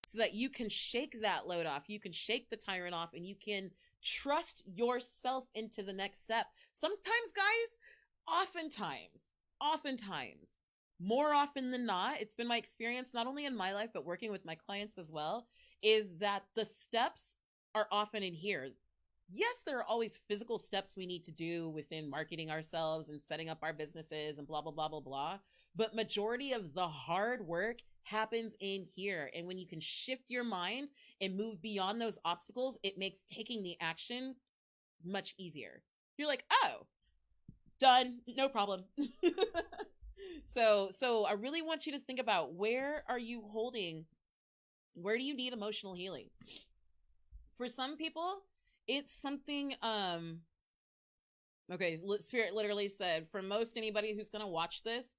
so that you can shake that load off, you can shake the tyrant off, and you can trust yourself into the next step. Sometimes, guys, oftentimes, more often than not, it's been my experience, not only in my life, but working with my clients as well, is that the steps are often in here. Yes, there are always physical steps we need to do within marketing ourselves and setting up our businesses and blah, blah, blah, blah, blah. But majority of the hard work happens in here. And when you can shift your mind and move beyond those obstacles, it makes taking the action much easier. You're like, oh, done, no problem. So I really want you to think about, where are you holding? Where do you need emotional healing? For some people, it's something, okay, Spirit literally said, for most anybody who's going to watch this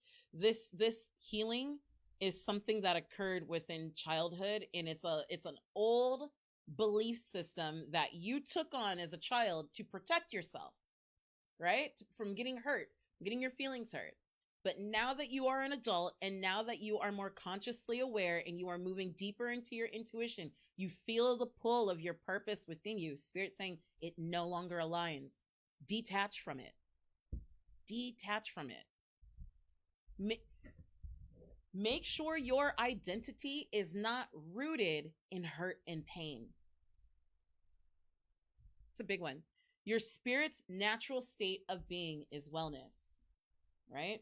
healing is something that occurred within childhood, and it's an old belief system that you took on as a child to protect yourself, right? From getting hurt, getting your feelings hurt. But now that you are an adult, and now that you are more consciously aware and you are moving deeper into your intuition, you feel the pull of your purpose within you. Spirit saying it no longer aligns. Detach from it. Detach from it. Make sure your identity is not rooted in hurt and pain. It's a big one. Your spirit's natural state of being is wellness, right?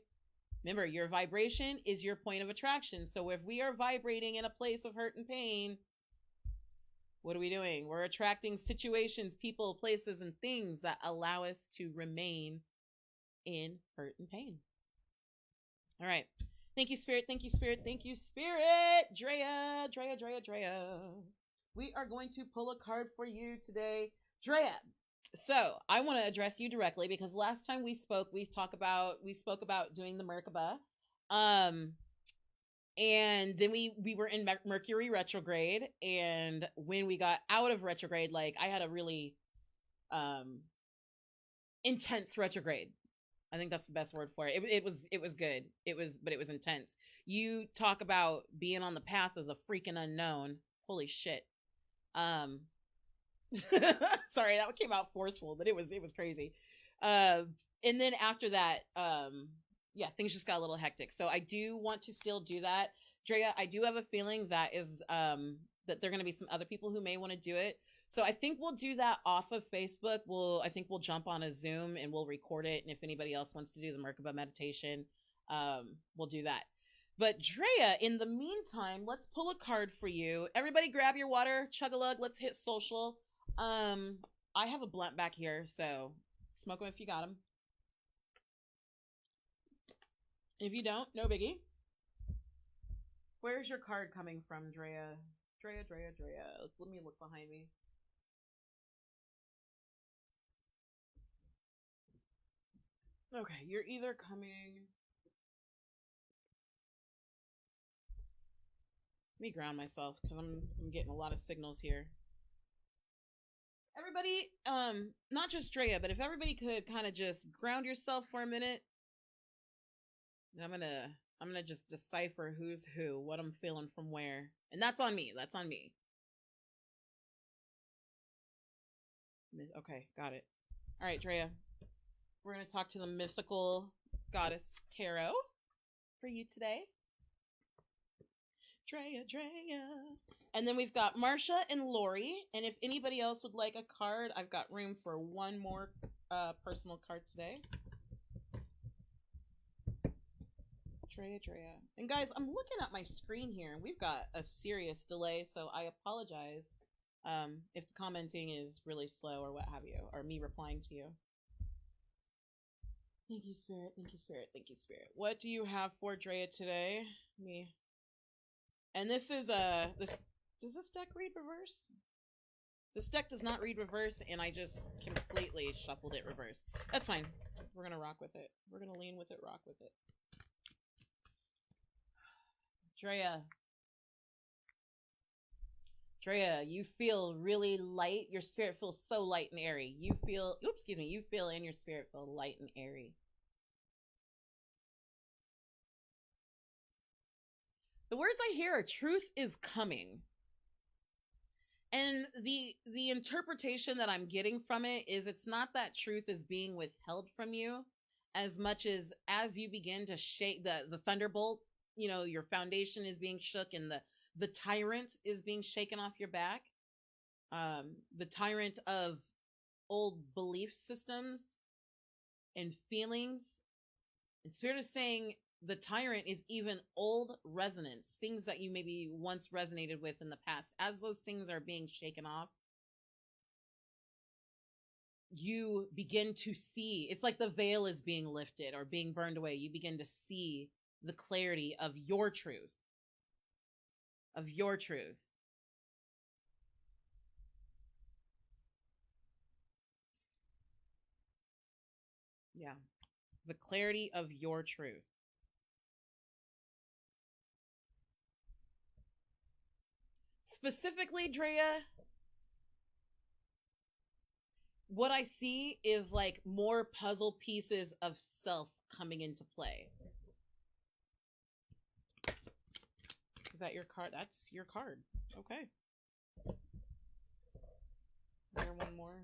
Remember, your vibration is your point of attraction. So if we are vibrating in a place of hurt and pain, what are we doing? We're attracting situations, people, places, and things that allow us to remain in hurt and pain. All right. Thank you, Spirit. Thank you, Spirit. Thank you, Spirit. Drea. We are going to pull a card for you today. Drea. So I want to address you directly, because last time we spoke, we spoke about doing the Merkaba. And then we were in Mercury retrograde, and when we got out of retrograde, like I had a really intense retrograde. I think that's the best word for it. It was good. But it was intense. You talk about being on the path of the freaking unknown. Holy shit. Sorry, that came out forceful, but it was crazy. And then after that, yeah, things just got a little hectic. So I do want to still do that. Drea, I do have a feeling that is that there are going to be some other people who may want to do it. So I think we'll do that off of Facebook. I think we'll jump on a Zoom and we'll record it. And if anybody else wants to do the Merkaba meditation, we'll do that. But Drea, in the meantime, let's pull a card for you. Everybody grab your water, chug-a-lug, let's hit social. I have a blunt back here, so smoke them if you got them. If you don't, no biggie. Where's your card coming from, Drea? Drea. Let me look behind me. Okay, you're either coming... Let me ground myself because I'm getting a lot of signals here. Everybody, not just Drea, but if everybody could kind of just ground yourself for a minute. I'm gonna just decipher who's who, what I'm feeling from where. And that's on me. That's on me. Okay, got it. All right, Drea. We're gonna talk to the mythical goddess Tarot for you today. Drea. And then we've got Marsha and Lori. And if anybody else would like a card, I've got room for one more personal card today. Drea. And guys, I'm looking at my screen here, and we've got a serious delay, so I apologize if the commenting is really slow or what have you, or me replying to you. Thank you, Spirit. Thank you, Spirit. Thank you, Spirit. What do you have for Drea today? Me. And this is this. Does this deck read reverse? This deck does not read reverse, and I just completely shuffled it reverse. That's fine. We're gonna rock with it. We're gonna lean with it, rock with it. Drea, you feel really light. Your spirit feels so light and airy. You feel, you feel in your spirit feel light and airy. The words I hear are truth is coming. And the interpretation that I'm getting from it is it's not that truth is being withheld from you as much as you begin to shake the thunderbolt, you know, your foundation is being shook and the tyrant is being shaken off your back. The tyrant of old belief systems and feelings. And Spirit is saying the tyrant is even old resonance, things that you maybe once resonated with in the past. As those things are being shaken off, you begin to see, it's like the veil is being lifted or being burned away. You begin to see the clarity of your truth. Of your truth. Yeah. The clarity of your truth. Specifically, Drea, what I see is like more puzzle pieces of self coming into play. Is that your card? That's your card. Okay. Is there one more?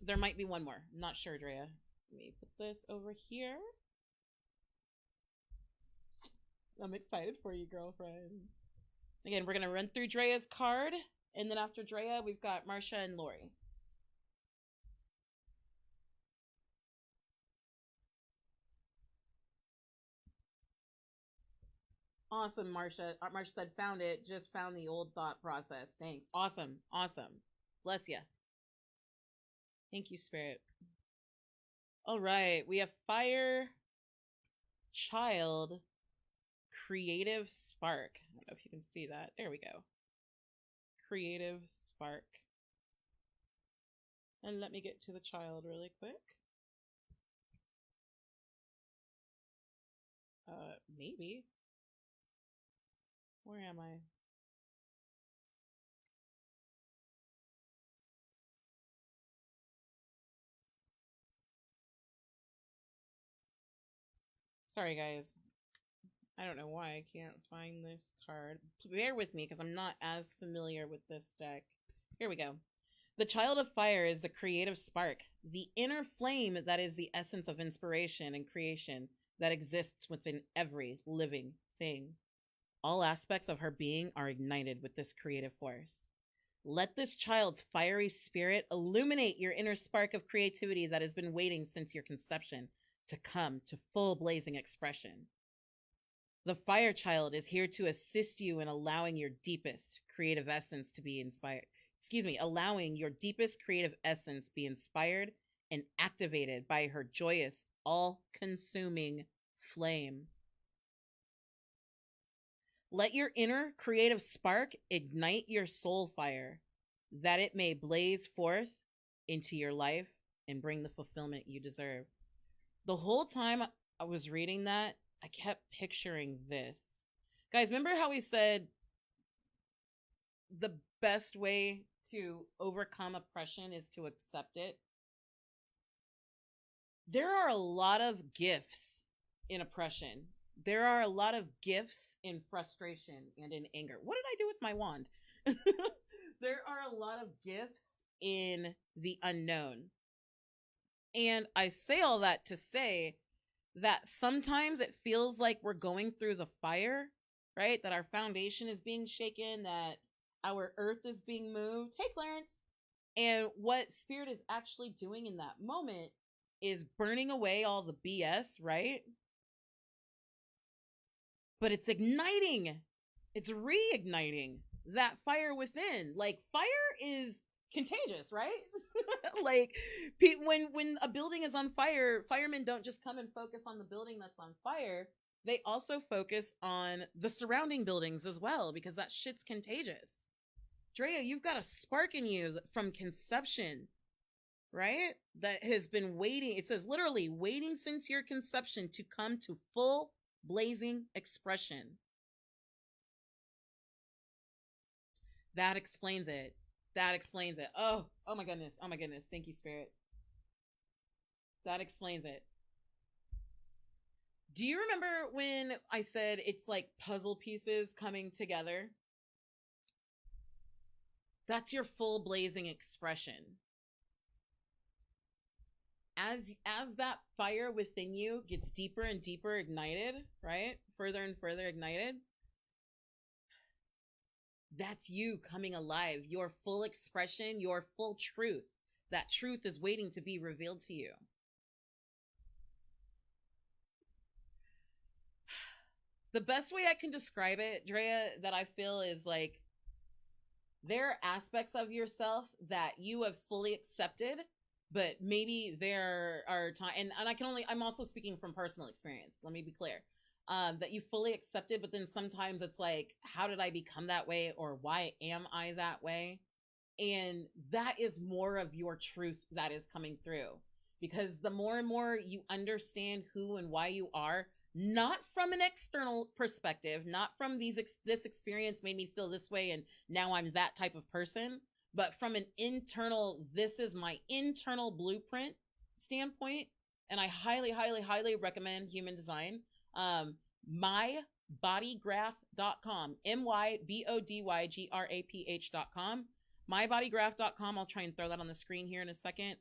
There might be one more. I'm not sure, Drea. Let me put this over here. I'm excited for you, girlfriend. Again, we're going to run through Drea's card. And then after Drea, we've got Marsha and Lori. Awesome, Marsha. Marsha said, found it. Just found the old thought process. Thanks. Awesome. Awesome. Bless ya. Thank you, Spirit. All right. We have Fire, Child, Creative Spark. I don't know if you can see that. There we go. Creative Spark. And let me get to the child really quick. Maybe. Where am I? Sorry, guys. I don't know why I can't find this card. Bear with me because I'm not as familiar with this deck. Here we go. The Child of Fire is the creative spark, the inner flame that is the essence of inspiration and creation that exists within every living thing. All aspects of her being are ignited with this creative force. Let this child's fiery spirit illuminate your inner spark of creativity that has been waiting since your conception to come to full blazing expression. The fire child is here to assist you in allowing your deepest creative essence to be inspired. Allowing your deepest creative essence be inspired and activated by her joyous, all-consuming flame. Let your inner creative spark ignite your soul fire, that it may blaze forth into your life and bring the fulfillment you deserve. The whole time I was reading that, I kept picturing this. Guys, remember how we said the best way to overcome oppression is to accept it? There are a lot of gifts in oppression. There are a lot of gifts in frustration and in anger. What did I do with my wand? There are a lot of gifts in the unknown. And I say all that to say that sometimes it feels like we're going through the fire, right? That our foundation is being shaken, that our earth is being moved. Hey, Clarence. And what Spirit is actually doing in that moment is burning away all the BS, right? But it's igniting, it's reigniting that fire within. Like, fire is contagious, right? Like, when a building is on fire, firemen don't just come and focus on the building that's on fire. They also focus on the surrounding buildings as well, because that shit's contagious. Drea, you've got a spark in you from conception, right? That has been waiting. It says literally waiting since your conception to come to full blazing expression. That explains it. That explains it. Oh my goodness. Oh my goodness. Thank you, Spirit. That explains it. Do you remember when I said it's like puzzle pieces coming together? That's your full blazing expression. As that fire within you gets deeper and deeper ignited, right? Further and further ignited. That's you coming alive, your full expression, your full truth. That truth is waiting to be revealed to you. The best way I can describe it, Drea, that I feel is like, there are aspects of yourself that you have fully accepted, but maybe there are times, and I'm also speaking from personal experience. Let me be clear. That you fully accepted, but then sometimes it's like, how did I become that way? Or why am I that way? And that is more of your truth that is coming through, because the more and more you understand who and why you are, not from an external perspective, not from this experience made me feel this way and now I'm that type of person, but from an internal, this is my internal blueprint standpoint. And I highly, highly, highly recommend human design. mybodygraph.com, mybodygraph.com, mybodygraph.com. I'll try and throw that on the screen here in a second.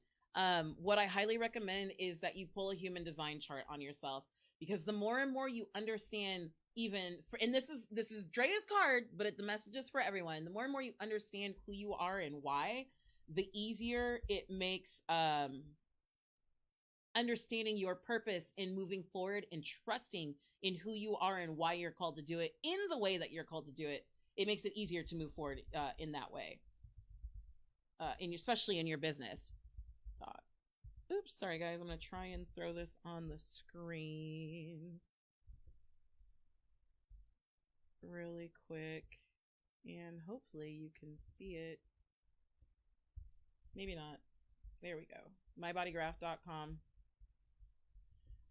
What I highly recommend is that you pull a human design chart on yourself, because the more and more you understand, and this is Drea's card, but the message is for everyone. The more and more you understand who you are and why, the easier it makes understanding your purpose and moving forward and trusting in who you are and why you're called to do it in the way that you're called to do it. It makes it easier to move forward in that way, especially in your business. Oops, sorry guys, I'm going to try and throw this on the screen really quick, and hopefully you can see it. Maybe not. There we go. mybodygraph.com.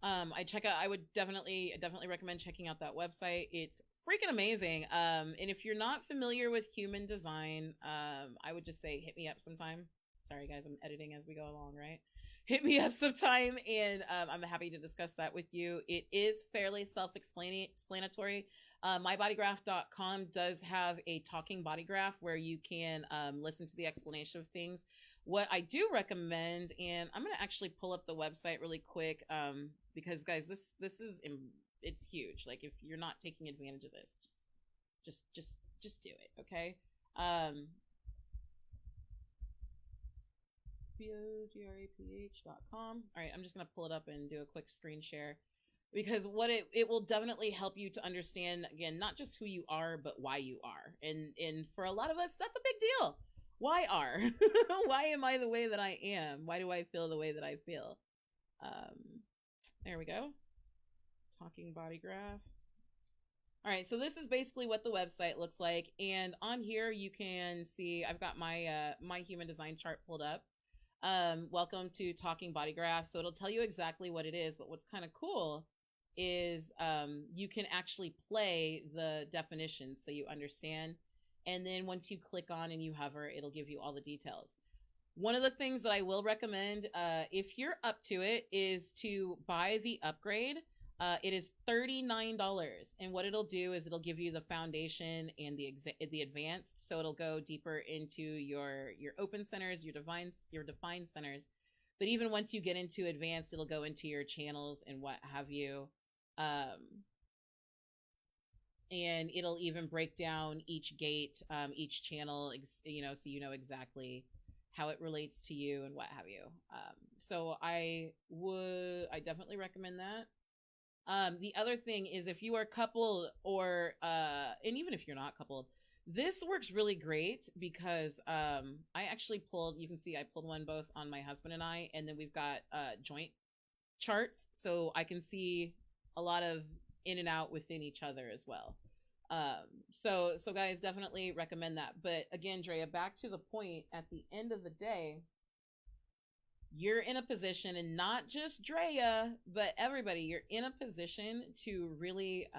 I would definitely recommend checking out that website. It's freaking amazing. And if you're not familiar with human design, I would just say hit me up sometime. Sorry guys, I'm editing as we go along, right? Hit me up sometime, and I'm happy to discuss that with you. It is fairly self-explanatory. mybodygraph.com does have a talking body graph where you can listen to the explanation of things. What I do recommend, and I'm going to actually pull up the website really quick, because guys, this is, it's huge. Like, if you're not taking advantage of this, just do it. Okay. BOGRAPH.com. All right, I'm just going to pull it up and do a quick screen share. because what it will definitely help you to understand, again, not just who you are, but why you are. And for a lot of us, that's a big deal. Why are? Why am I the way that I am? Why do I feel the way that I feel? There we go. Talking body graph. All right, so this is basically what the website looks like, and on here you can see I've got my my human design chart pulled up. Welcome to Talking Body Graph. So it'll tell you exactly what it is, but what's kind of cool is you can actually play the definitions so you understand, and then once you click on and you hover, it'll give you all the details. One of the things that I will recommend, if you're up to it, is to buy the upgrade. It is $39, and what it'll do is it'll give you the foundation and the advanced, so it'll go deeper into your open centers, your defined centers. But even once you get into advanced, it'll go into your channels and what have you, and it'll even break down each gate, each channel, you know, so you know exactly how it relates to you and what have you. So I definitely recommend that. The other thing is, if you are coupled or and even if you're not coupled, this works really great because I actually pulled, you can see I pulled one both on my husband and I, and then we've got joint charts, so I can see a lot of in and out within each other as well. So guys, definitely recommend that. But again, Drea, back to the point, at the end of the day, you're in a position, and not just Drea, but everybody, you're in a position to really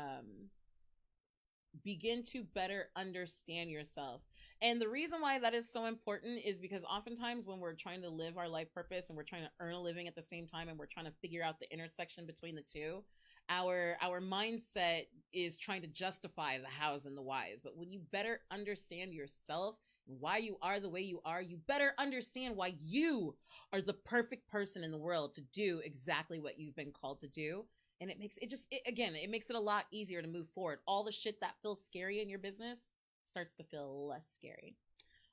begin to better understand yourself. And the reason why that is so important is because oftentimes when we're trying to live our life purpose and we're trying to earn a living at the same time, and we're trying to figure out the intersection between the two, our mindset is trying to justify the hows and the whys. But when you better understand yourself, why you are the way you are, you better understand why you are the perfect person in the world to do exactly what you've been called to do. And it makes it makes it a lot easier to move forward. All the shit that feels scary in your business starts to feel less scary.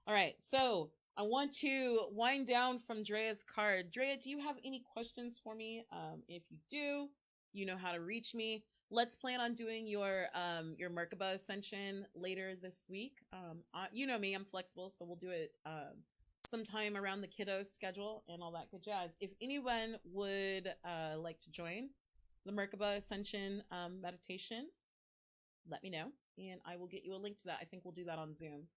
All right, so I want to wind down from Drea's card. Drea, do you have any questions for me? If you do, you know how to reach me. Let's plan on doing your Merkaba ascension later this week. You know me, I'm flexible, so we'll do it sometime around the kiddos schedule and all that good jazz. If anyone would like to join the Merkaba ascension meditation, let me know, and I will get you a link to that. I think we'll do that on Zoom.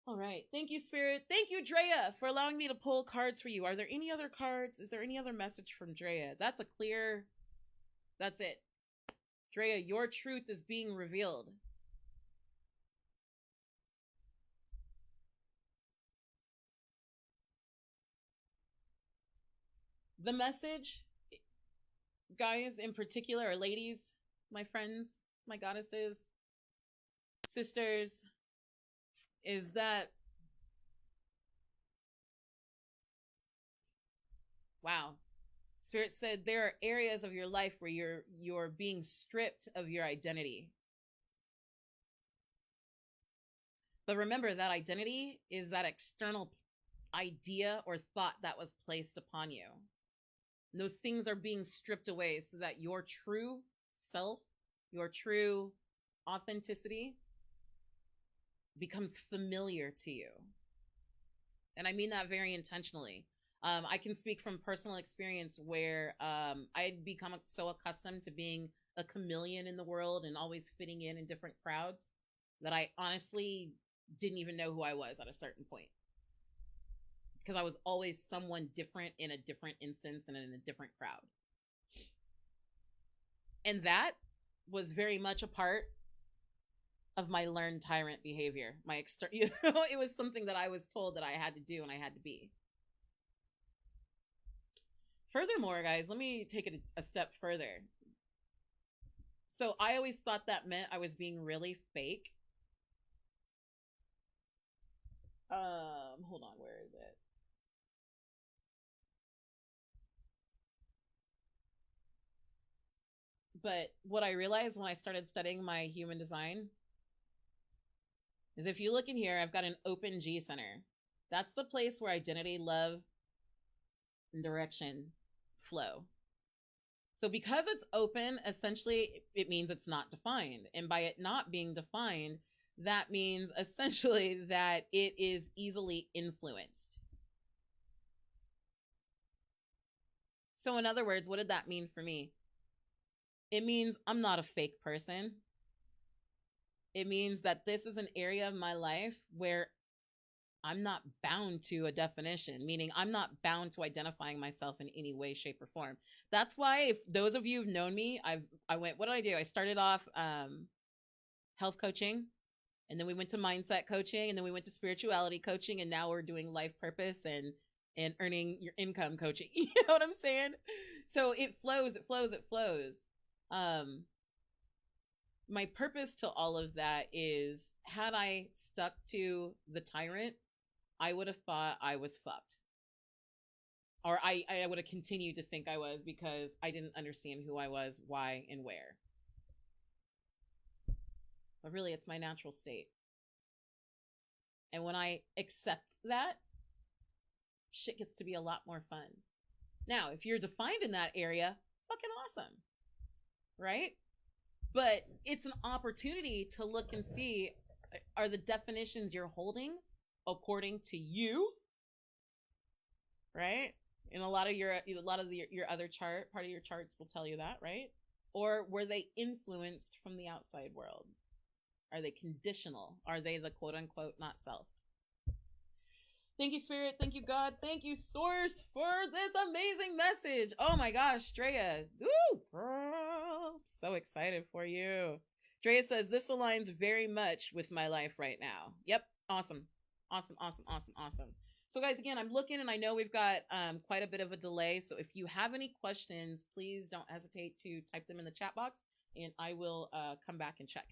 All right. Thank you, Spirit. Thank you, Drea, for allowing me to pull cards for you. Are there any other cards? Is there any other message from Drea? That's it. Drea, your truth is being revealed. The message, guys in particular, or ladies, my friends, my goddesses, sisters, is that, wow, Spirit said there are areas of your life where you're being stripped of your identity. But remember, that identity is that external idea or thought that was placed upon you. And those things are being stripped away so that your true self, your true authenticity becomes familiar to you. And I mean that very intentionally. I can speak from personal experience where I'd become so accustomed to being a chameleon in the world and always fitting in different crowds that I honestly didn't even know who I was at a certain point, because I was always someone different in a different instance and in a different crowd. And that was very much a part of my learned tyrant behavior. It was something that I was told that I had to do and I had to be. Furthermore, guys, let me take it a step further. So I always thought that meant I was being really fake. Hold on, where is it? But what I realized when I started studying my human design is, if you look in here, I've got an open G center. That's the place where identity, love, and direction flow. So because it's open, essentially it means it's not defined. And by it not being defined, that means essentially that it is easily influenced. So in other words, what did that mean for me? It means I'm not a fake person. It means that this is an area of my life where I'm not bound to a definition, meaning I'm not bound to identifying myself in any way, shape, or form. That's why, if those of you who've known me, what did I do? I started off health coaching, and then we went to mindset coaching, and then we went to spirituality coaching, and now we're doing life purpose and earning your income coaching. You know what I'm saying? So it flows. My purpose to all of that is, had I stuck to the tyrant, I would have thought I was fucked. Or I would have continued to think I was, because I didn't understand who I was, why, and where. But really, it's my natural state. And when I accept that, shit gets to be a lot more fun. Now, if you're defined in that area, fucking awesome. Right? But it's an opportunity to look and see, are the definitions you're holding according to you? Right? And a lot of your other chart, part of your charts will tell you that, right? Or were they influenced from the outside world? Are they conditional? Are they the quote unquote not self? Thank you, Spirit. Thank you, God. Thank you, Source, for this amazing message. Oh my gosh, Drea. Ooh, girl. So excited for you. Drea says, this aligns very much with my life right now. Yep. Awesome. So guys, again, I'm looking, and I know we've got quite a bit of a delay. So if you have any questions, please don't hesitate to type them in the chat box, and I will come back and check.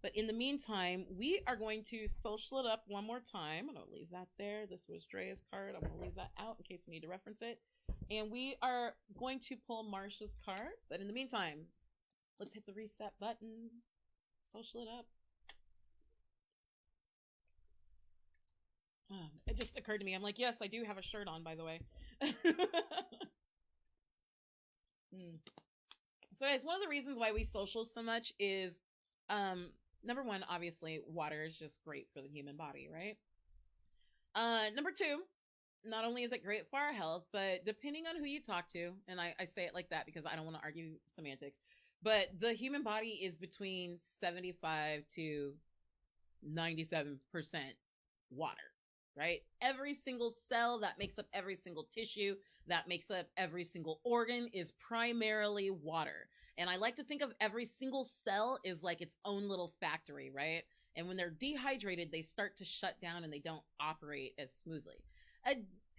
But in the meantime, we are going to social it up one more time. I'm going to leave that there. This was Drea's card. I'm going to leave that out in case we need to reference it. And we are going to pull Marsha's card. But in the meantime, let's hit the reset button. Social it up. It just occurred to me. I'm like, yes, I do have a shirt on, by the way. So guys, one of the reasons why we social so much is, number one, obviously, water is just great for the human body, right? Number two, not only is it great for our health, but depending on who you talk to, and I say it like that because I don't want to argue semantics, but the human body is between 75 to 97% water, right? Every single cell that makes up every single tissue, that makes up every single organ, is primarily water. And I like to think of every single cell as like its own little factory, right? And when they're dehydrated, they start to shut down and they don't operate as smoothly.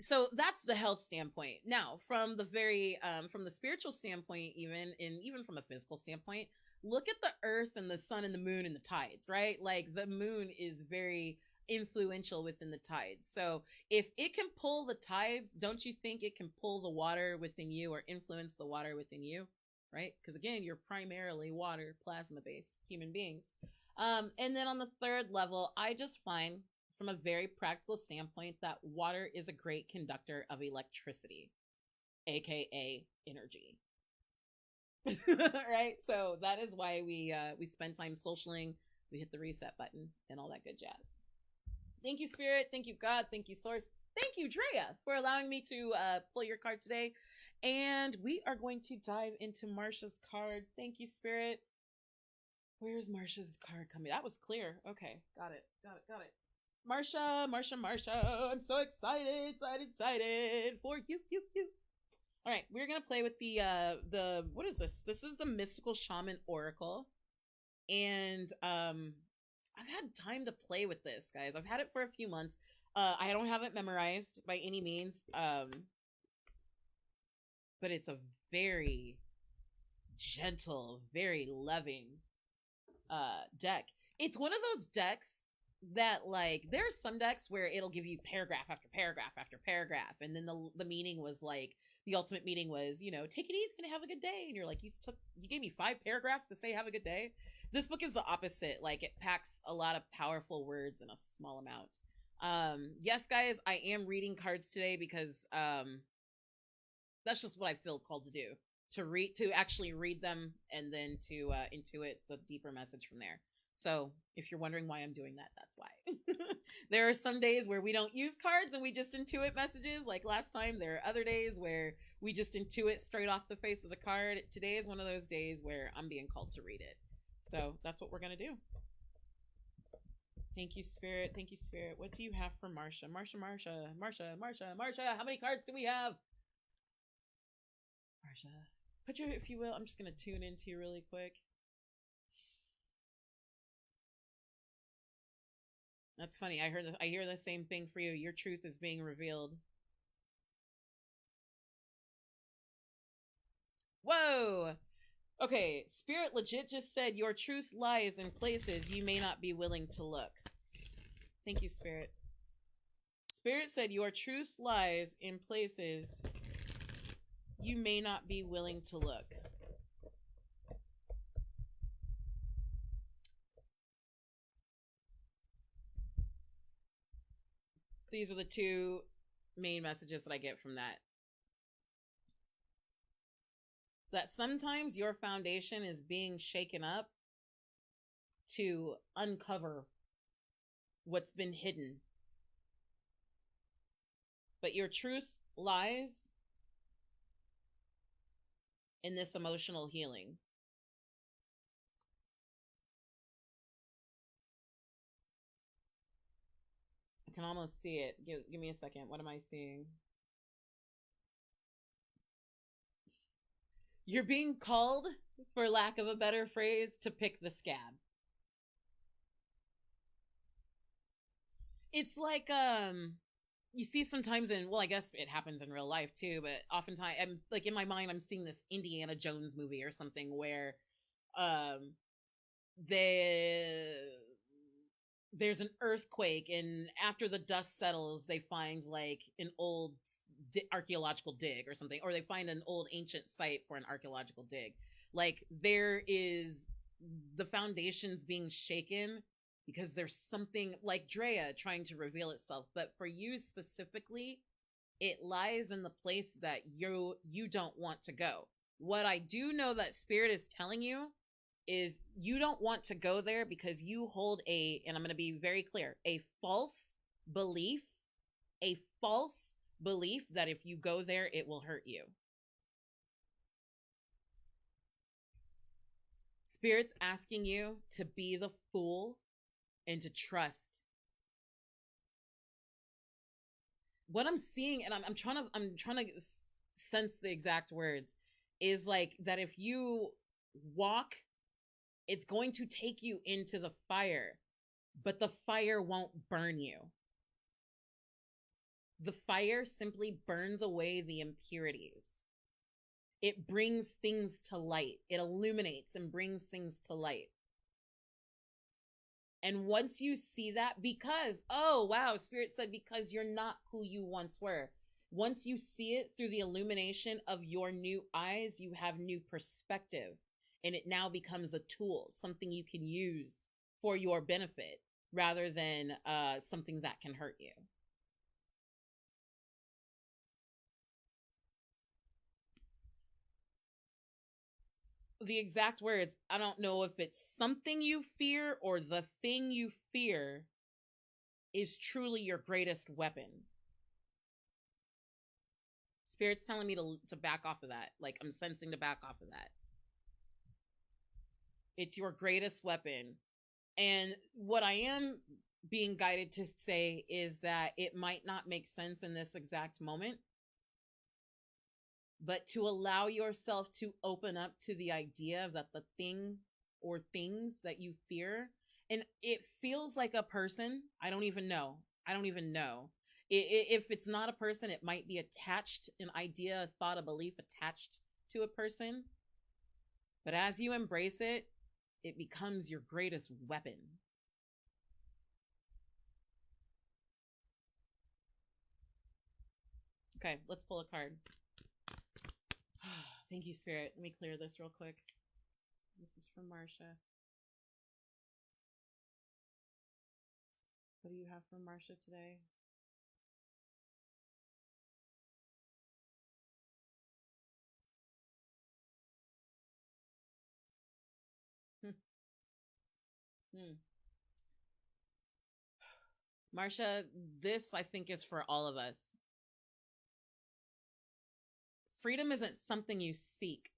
So that's the health standpoint. Now, from the from the spiritual standpoint, even from a physical standpoint, look at the earth and the sun and the moon and the tides, right? Like the moon is very influential within the tides. So if it can pull the tides, don't you think it can pull the water within you, or influence the water within you? Right? Because again, you're primarily water, plasma-based human beings. And then on the third level, I just find, from a very practical standpoint, that water is a great conductor of electricity, aka energy. Right? So that is why we spend time socialing. We hit the reset button and all that good jazz. Thank you, Spirit. Thank you, God. Thank you, Source. Thank you, Drea, for allowing me to pull your card today. And we are going to dive into Marsha's card. Thank you, Spirit. Where's Marsha's card coming? That was clear. Okay, got it. Marsha. I'm so excited for you. All right, we're gonna play with the what is this? This is the Mystical Shaman Oracle, and I've had time to play with this, guys. I've had it for a few months. I don't have it memorized by any means. But it's a very gentle, very loving deck. It's one of those decks that, like, there's some decks where it'll give you paragraph after paragraph after paragraph, and then the meaning was like, the ultimate meaning was, you know, take it easy and have a good day, and you're like, you gave me 5 paragraphs to say have a good day. This book is the opposite. Like, it packs a lot of powerful words in a small amount. Yes, guys, I am reading cards today because that's just what I feel called to do. to actually read them and then to intuit the deeper message from there. So if you're wondering why I'm doing that, that's why. There are some days where we don't use cards and we just intuit messages like last time. There are other days where we just intuit straight off the face of the card. Today is one of those days where I'm being called to read it. So that's what we're going to do. Thank you, Spirit. Thank you, Spirit. What do you have for Marsha? Marsha. How many cards do we have? Marsha. Put your, if you will, I'm just going to tune into you really quick. That's funny. I hear the same thing for you. Your truth is being revealed. Whoa. Okay, Spirit legit just said your truth lies in places you may not be willing to look. Thank you, Spirit. Spirit said your truth lies in places you may not be willing to look. These are the two main messages that I get from that. That sometimes your foundation is being shaken up to uncover what's been hidden. But your truth lies in this emotional healing. I can almost see it. Give me a second. What am I seeing? You're being called, for lack of a better phrase, to pick the scab. It's like you see sometimes in, well, I guess it happens in real life too, but oftentimes I'm like, in my mind I'm seeing this Indiana Jones movie or something where there's an earthquake, and after the dust settles they find like an old archaeological dig or something, or they find an old ancient site for an archaeological dig. Like, there is the foundations being shaken because there's something like Drea trying to reveal itself. But for you specifically, it lies in the place that you don't want to go. What I do know that Spirit is telling you is you don't want to go there because you hold and I'm going to be very clear, a false belief that if you go there, it will hurt you. Spirit's asking you to be the fool and to trust. What I'm seeing, and I'm trying to sense the exact words, is like that if you walk, it's going to take you into the fire, but the fire won't burn you. The fire simply burns away the impurities. It brings things to light. It illuminates and brings things to light. And once you see that, because, oh, wow, Spirit said, because you're not who you once were. Once you see it through the illumination of your new eyes, you have new perspective. And it now becomes a tool, something you can use for your benefit rather than something that can hurt you. The exact words, I don't know if it's something you fear or the thing you fear is truly your greatest weapon. Spirit's telling me to back off of that. Like, I'm sensing to back off of that. It's your greatest weapon. And what I am being guided to say is that it might not make sense in this exact moment, but to allow yourself to open up to the idea that the thing or things that you fear, and it feels like a person. I don't even know. If it's not a person, it might be attached, an idea, a thought, a belief attached to a person. But as you embrace it, it becomes your greatest weapon. Okay, let's pull a card. Thank you, Spirit. Let me clear this real quick. This is from Marsha. What do you have for Marsha today? Hmm. Marsha, this I think is for all of us. Freedom isn't something you seek,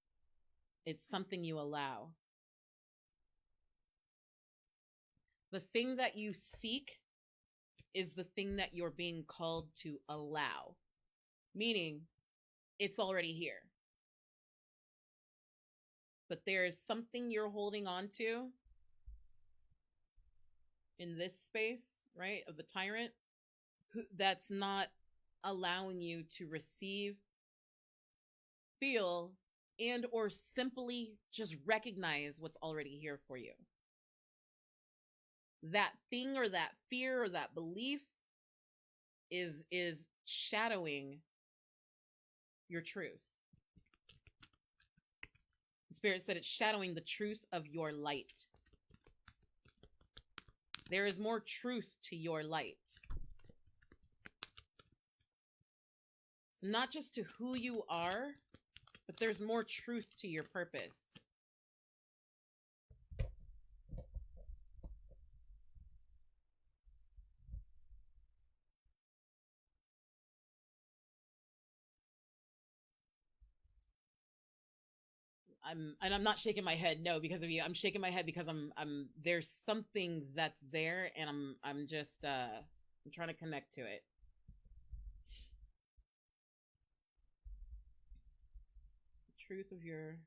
it's something you allow. The thing that you seek is the thing that you're being called to allow, meaning it's already here. But there is something you're holding on to in this space, right, of the tyrant, that's not allowing you to receive, feel, and or simply just recognize what's already here for you. That thing or that fear or that belief is shadowing your truth. The Spirit said it's shadowing the truth of your light. There is more truth to your light. So not just to who you are, but there's more truth to your purpose. I'm not shaking my head, no, because of you. I'm shaking my head because I'm there's something that's there, and I'm just I'm trying to connect to it. The truth of your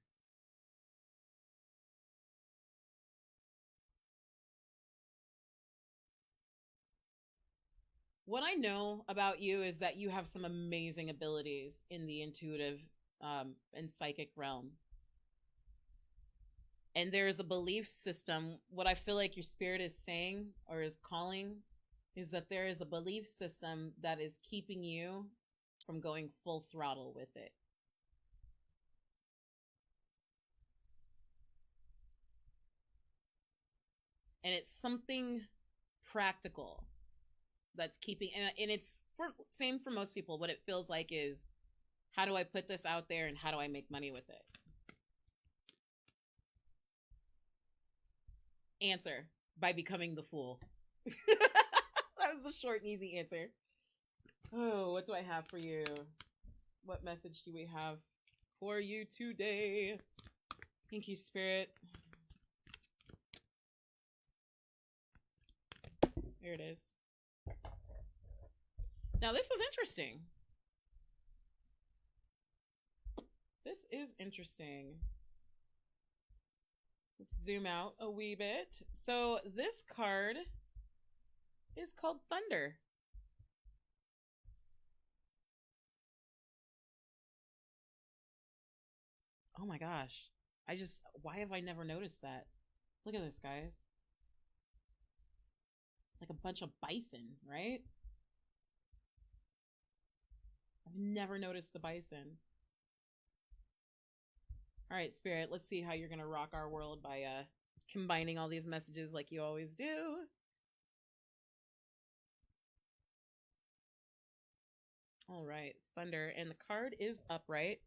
what I know about you is that you have some amazing abilities in the intuitive and psychic realm. And there's a belief system. What I feel like your spirit is saying or is calling is that there is a belief system that is keeping you from going full throttle with it. And it's something practical that's keeping, and it's same for most people. What it feels like is, how do I put this out there and how do I make money with it? Answer: by becoming the fool. That was the short and easy answer. Oh, what do I have for you? What message do we have for you today? Thank you, Spirit. Here it is. Now, this is interesting. This is interesting. Let's zoom out a wee bit. So this card is called Thunder. Oh my gosh. Why have I never noticed that? Look at this, guys. It's like a bunch of bison, right? I've never noticed the bison. All right, Spirit, let's see how you're going to rock our world by combining all these messages like you always do. All right, Thunder, and the card is upright.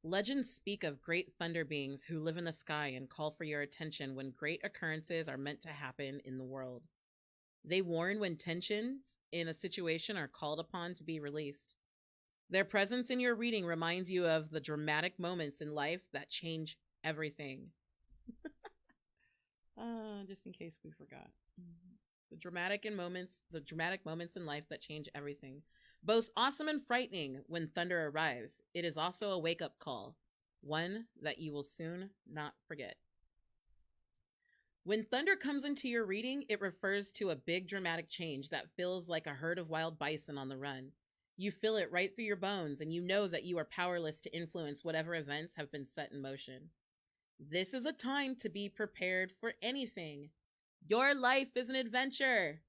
Legends speak of great thunder beings who live in the sky and call for your attention when great occurrences are meant to happen in the world. They warn when tensions in a situation are called upon to be released. Their presence in your reading reminds you of the dramatic moments in life that change everything. Just in case we forgot. The dramatic moments in life that change everything. Both awesome and frightening when thunder arrives. It is also a wake-up call, one that you will soon not forget. When thunder comes into your reading, it refers to a big dramatic change that feels like a herd of wild bison on the run. You feel it right through your bones, and you know that you are powerless to influence whatever events have been set in motion. This is a time to be prepared for anything. Your life is an adventure,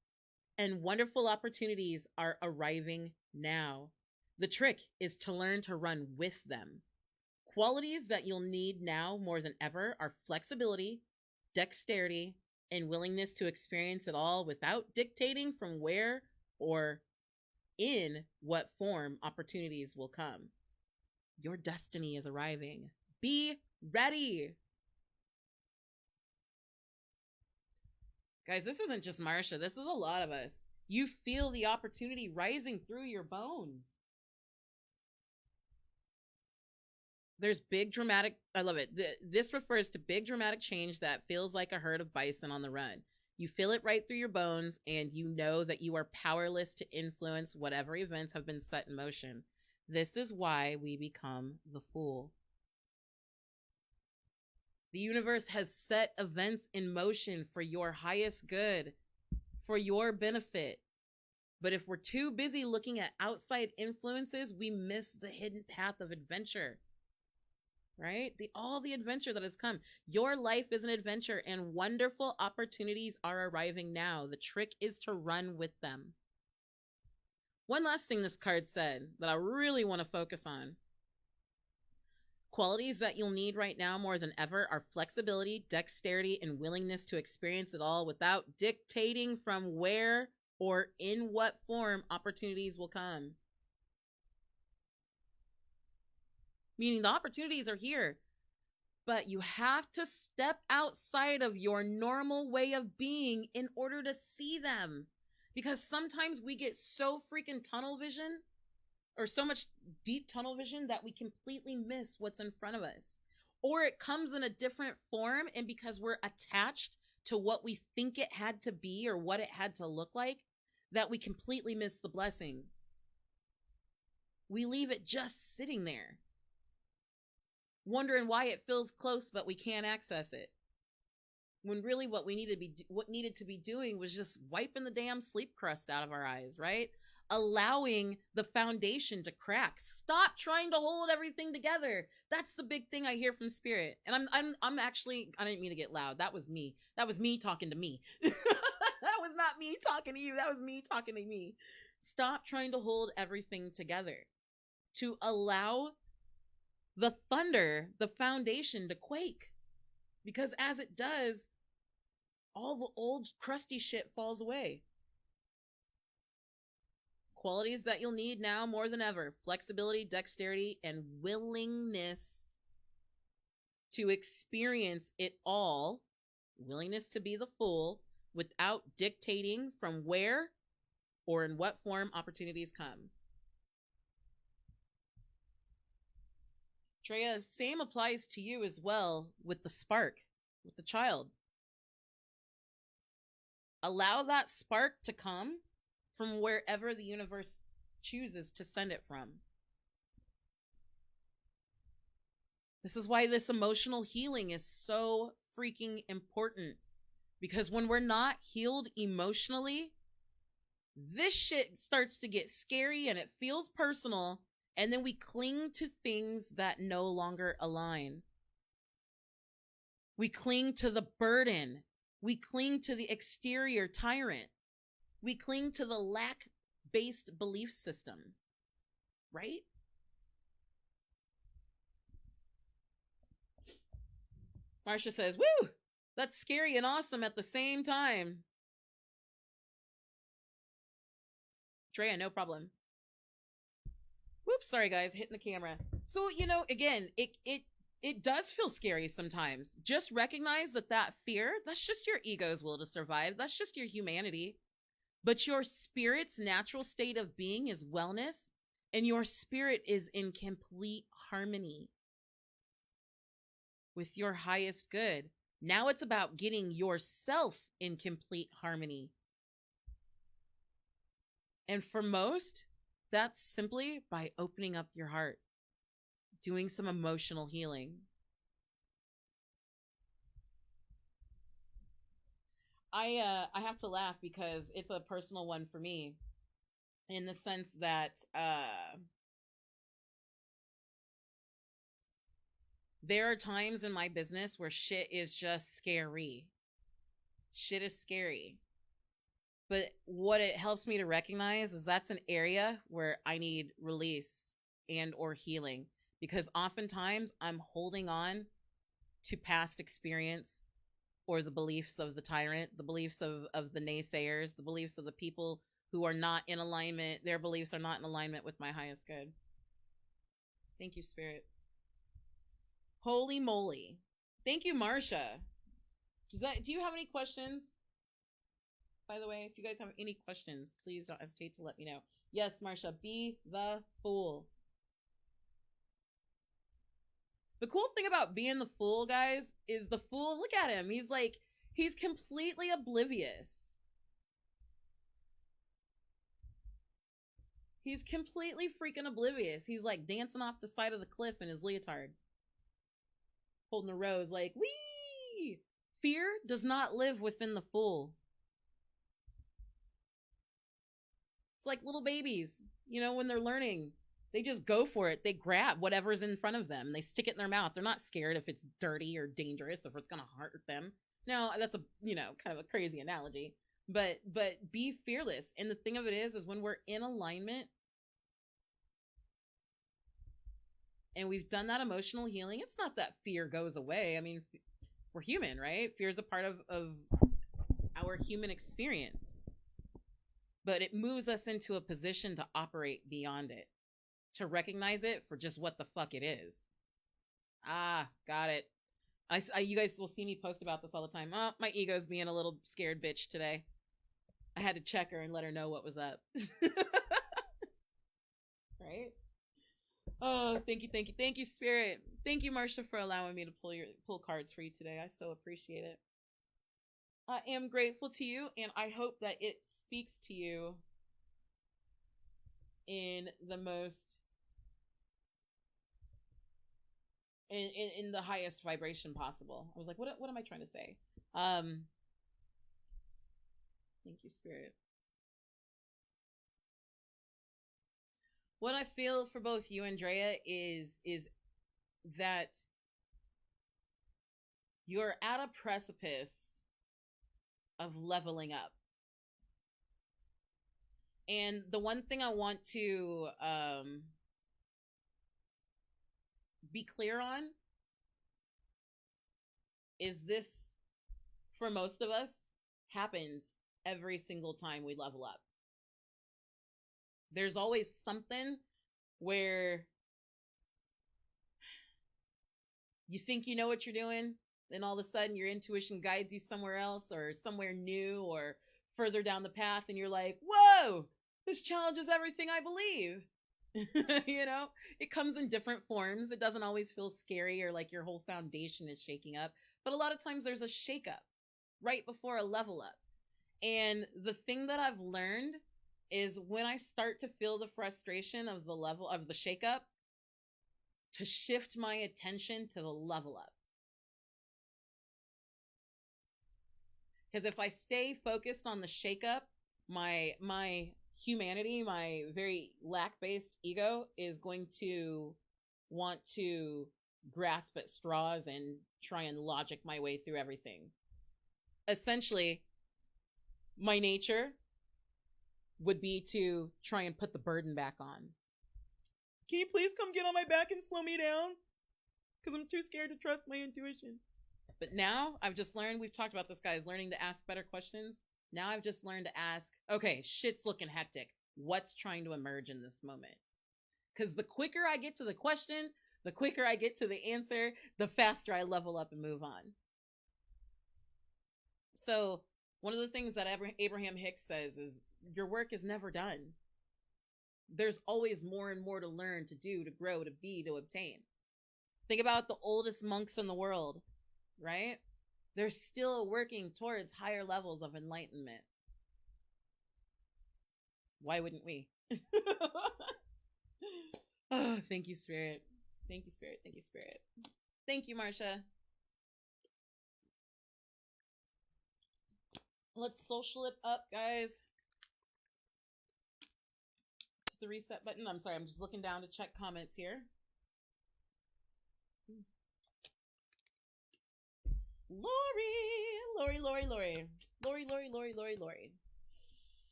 and wonderful opportunities are arriving now. The trick is to learn to run with them. Qualities that you'll need now more than ever are flexibility, dexterity, and willingness to experience it all without dictating from where or in what form opportunities will come. Your destiny is arriving. Be ready. Guys, this isn't just Marsha. This is a lot of us. You feel the opportunity rising through your bones. There's big dramatic, I love it. This refers to big dramatic change that feels like a herd of bison on the run. You feel it right through your bones, and you know that you are powerless to influence whatever events have been set in motion. This is why we become the fool. The universe has set events in motion for your highest good, for your benefit. But if we're too busy looking at outside influences, we miss the hidden path of adventure. Right? All the adventure that has come. Your life is an adventure, and wonderful opportunities are arriving now. The trick is to run with them. One last thing this card said that I really want to focus on. Qualities that you'll need right now more than ever are flexibility, dexterity, and willingness to experience it all without dictating from where or in what form opportunities will come. Meaning the opportunities are here, but you have to step outside of your normal way of being in order to see them. Because sometimes we get so freaking tunnel vision, or so much deep tunnel vision, that we completely miss what's in front of us. Or it comes in a different form, and because we're attached to what we think it had to be or what it had to look like, that we completely miss the blessing. We leave it just sitting there, wondering why it feels close but we can't access it, when really what needed to be doing was just wiping the damn sleep crust out of our eyes, right? Allowing the foundation to crack. Stop trying to hold everything together. That's the big thing I hear from spirit. And I'm actually, I didn't mean to get loud. That was me talking to me. That was not me talking to you. That was me talking to me. Stop trying to hold everything together, to allow the thunder, the foundation, to quake. Because as it does, all the old crusty shit falls away. Qualities that you'll need now more than ever: flexibility, dexterity, and willingness to experience it all. Willingness to be the fool without dictating from where or in what form opportunities come. Treya, same applies to you as well with the spark, with the child. Allow that spark to come from wherever the universe chooses to send it from. This is why this emotional healing is so freaking important. Because when we're not healed emotionally, this shit starts to get scary and it feels personal. And then we cling to things that no longer align. We cling to the burden. We cling to the exterior tyrant. We cling to the lack-based belief system. Right? Marsha says, woo! That's scary and awesome at the same time. Treya, no problem. Whoops, sorry guys, hitting the camera. So, again, it does feel scary sometimes. Just recognize that fear, that's just your ego's will to survive. That's just your humanity. But your spirit's natural state of being is wellness, and your spirit is in complete harmony with your highest good. Now it's about getting yourself in complete harmony. And for most, that's simply by opening up your heart, doing some emotional healing. I have to laugh because it's a personal one for me, in the sense that there are times in my business where shit is just scary. Shit is scary. But what it helps me to recognize is that's an area where I need release and or healing. Because oftentimes I'm holding on to past experience, or the beliefs of the tyrant, the beliefs of the naysayers, the beliefs of the people who are not in alignment. Their beliefs are not in alignment with my highest good. Thank you, Spirit. Holy moly. Thank you, Marsha. Do you have any questions? by the way. If you guys have any questions, please don't hesitate to let me know. Yes, Marsha, be the fool. The cool thing about being the fool, guys, is the fool, look at him. He's completely oblivious. He's completely freaking oblivious. He's like dancing off the side of the cliff in his leotard. Holding a rose like, wee! Fear does not live within the fool. It's like little babies, when they're learning. They just go for it. They grab whatever's in front of them. And they stick it in their mouth. They're not scared if it's dirty or dangerous, if it's going to hurt them. Now, that's a, kind of a crazy analogy. But be fearless. And the thing of it is when we're in alignment and we've done that emotional healing, it's not that fear goes away. I mean, we're human, right? Fear is a part of our human experience. But it moves us into a position to operate beyond it, to recognize it for just what the fuck it is. Ah, got it. You guys will see me post about this all the time. Oh, my ego's being a little scared bitch today. I had to check her and let her know what was up. Right? Oh, thank you, Spirit. Thank you, Marsha, for allowing me to pull cards for you today. I so appreciate it. I am grateful to you, and I hope that it speaks to you in the most in the highest vibration possible. I was like, what am I trying to say? Thank you, Spirit. What I feel for both you and Drea is that you're at a precipice of leveling up. And the one thing I want to be clear on is this, for most of us, happens every single time we level up. There's always something where you think you know what you're doing, then all of a sudden your intuition guides you somewhere else or somewhere new or further down the path, and you're like, whoa, this challenges everything I believe. It comes in different forms. It doesn't always feel scary or like your whole foundation is shaking up, but a lot of times there's a shakeup right before a level up. And the thing that I've learned is when I start to feel the frustration of the level of the shakeup, to shift my attention to the level up. Because if I stay focused on the shakeup, my humanity, my very lack-based ego is going to want to grasp at straws and try and logic my way through everything. Essentially, my nature would be to try and put the burden back on. Can you please come get on my back and slow me down? Because I'm too scared to trust my intuition. But now I've just learned, we've talked about this, guys, learning to ask better questions. Now I've just learned to ask, okay, shit's looking hectic. What's trying to emerge in this moment? Because the quicker I get to the question, the quicker I get to the answer, the faster I level up and move on. So one of the things that Abraham Hicks says is, your work is never done. There's always more and more to learn, to do, to grow, to be, to obtain. Think about the oldest monks in the world, right? They're still working towards higher levels of enlightenment. Why wouldn't we? Oh, thank you, Spirit. Thank you, Spirit. Thank you, Spirit. Thank you, Marsha. Let's social it up, guys. The reset button. I'm sorry, I'm just looking down to check comments here. Lori.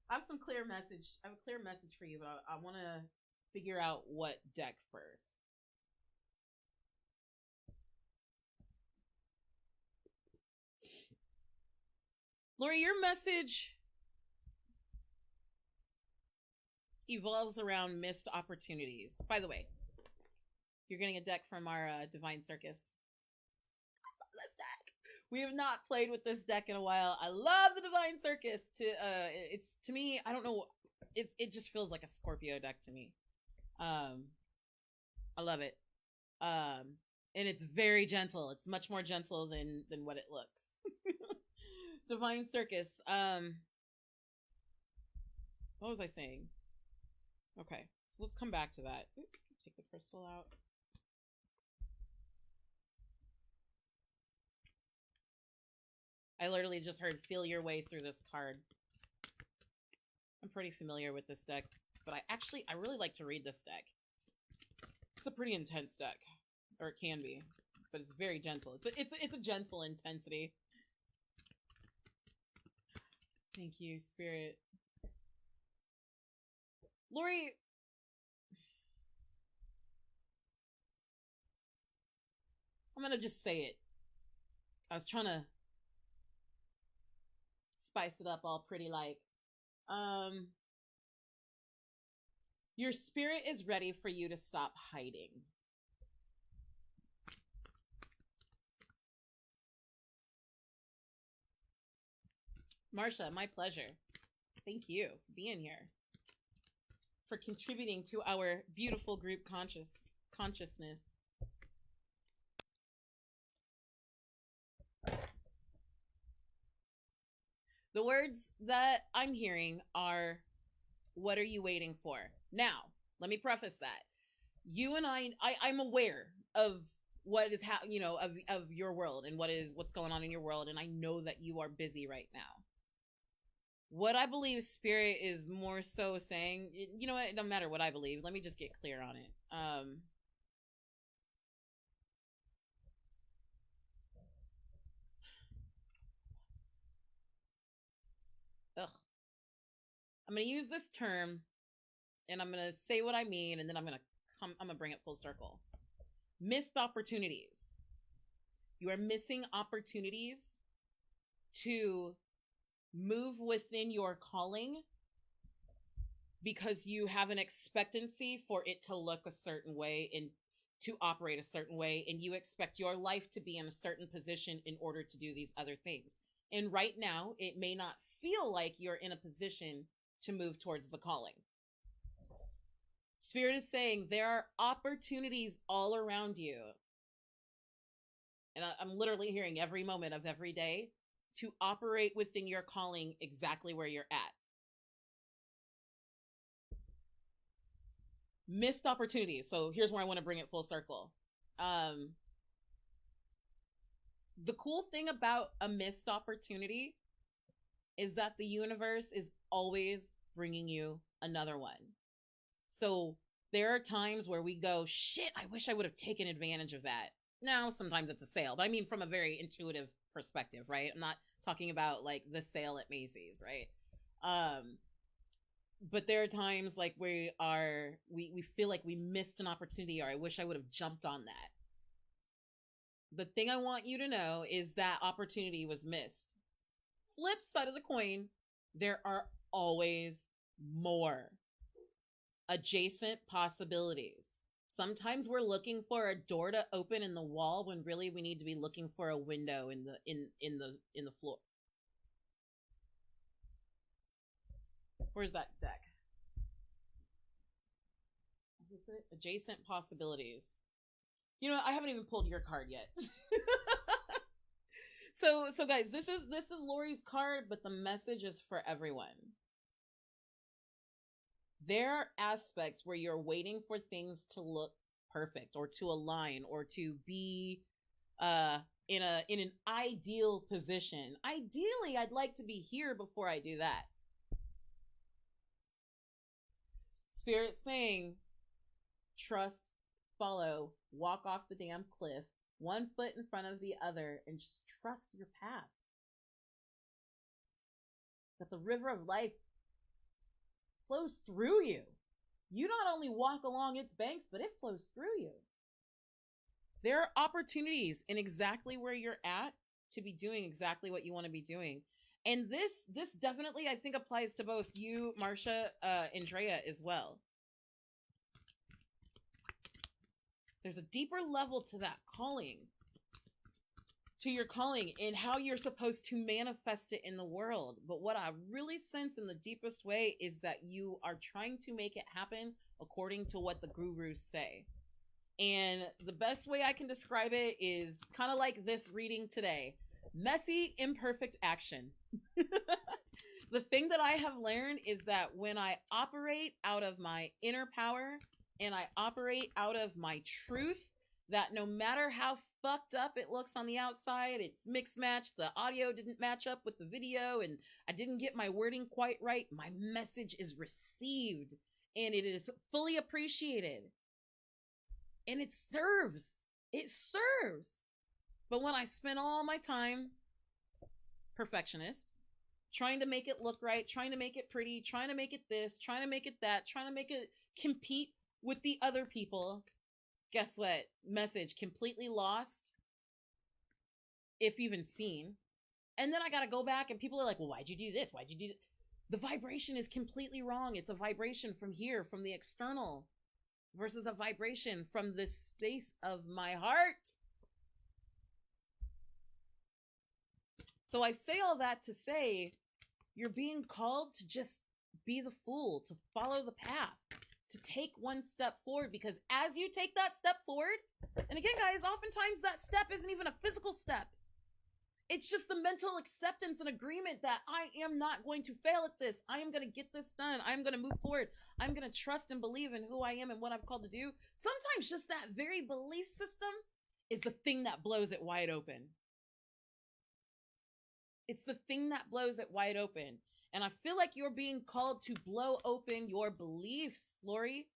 I have some clear message. I have a clear message for you, but I want to figure out what deck first. Lori, your message evolves around missed opportunities. By the way, You're getting a deck from our Divine Circus. This deck. We have not played with this deck in a while. I love the Divine Circus. It's to me, I don't know. It just feels like a Scorpio deck to me. I love it. And it's very gentle. It's much more gentle than what it looks. Divine Circus. What was I saying? Okay, so let's come back to that. Oop, take the crystal out. I literally just heard feel your way through this card. I'm pretty familiar with this deck, but I really like to read this deck. It's a pretty intense deck, or it can be, but it's very gentle. It's a gentle intensity. Thank you, Spirit. Lori, I'm gonna just say it. I was trying to spice it up all pretty like. Your spirit is ready for you to stop hiding. Marsha, my pleasure. Thank you for being here. For contributing to our beautiful group consciousness. The words that I'm hearing are, what are you waiting for? Now, let me preface that. You and I'm aware of what is of your world and what's going on in your world, and I know that you are busy right now. What I believe Spirit is more so saying, you know what, it doesn't matter what I believe. Let me just get clear on it. I'm going to use this term and I'm going to say what I mean, and then I'm going to bring it full circle. Missed opportunities. You are missing opportunities to move within your calling because you have an expectancy for it to look a certain way and to operate a certain way, and you expect your life to be in a certain position in order to do these other things. And right now, it may not feel like you're in a position to move towards the calling. Spirit is saying there are opportunities all around you. And I'm literally hearing every moment of every day to operate within your calling exactly where you're at. Missed opportunities. So here's where I want to bring it full circle. The cool thing about a missed opportunity is that the universe is always bringing you another one. So there are times where we go, shit, I wish I would have taken advantage of that. Now, sometimes it's a sale, but I mean from a very intuitive perspective, right? I'm not talking about like the sale at Macy's, right? But there are times like we feel like we missed an opportunity, or I wish I would have jumped on that. The thing I want you to know is that opportunity was missed. Flip side of the coin, there are always more adjacent possibilities. Sometimes we're looking for a door to open in the wall when really we need to be looking for a window in the floor. Where's that deck? Is it adjacent possibilities? You know, I haven't even pulled your card yet. So guys, this is Lori's card, but the message is for everyone. There are aspects where you're waiting for things to look perfect or to align or to be in an ideal position. Ideally, I'd like to be here before I do that. Spirit saying, trust, follow, walk off the damn cliff, one foot in front of the other, and just trust your path. That the river of life flows through you. You not only walk along its banks, but it flows through you. There are opportunities in exactly where you're at to be doing exactly what you want to be doing. And this definitely, I think, applies to both you, Marsha, and Drea as well. There's a deeper level to that calling, to your calling, and how you're supposed to manifest it in the world. But what I really sense in the deepest way is that you are trying to make it happen according to what the gurus say. And the best way I can describe it is kind of like this reading today: messy, imperfect action. The thing that I have learned is that when I operate out of my inner power and I operate out of my truth, that no matter how fucked up it looks on the outside, it's mixed matched, the audio didn't match up with the video, and I didn't get my wording quite right, my message is received and it is fully appreciated. And it serves. It serves. But when I spend all my time perfectionist, trying to make it look right, trying to make it pretty, trying to make it this, trying to make it that, trying to make it compete with the other people, guess what? Message completely lost, if even seen. And then I got to go back and people are like, well, why'd you do this? Why'd you do this? The vibration is completely wrong. It's a vibration from here, from the external, versus a vibration from the space of my heart. So I say all that to say, you're being called to just be the fool, to follow the path, to take one step forward, because as you take that step forward, and again, guys, oftentimes that step isn't even a physical step. It's just the mental acceptance and agreement that I am not going to fail at this. I am going to get this done. I'm going to move forward. I'm going to trust and believe in who I am and what I'm called to do. Sometimes just that very belief system is the thing that blows it wide open. It's the thing that blows it wide open. And I feel like you're being called to blow open your beliefs, Lori.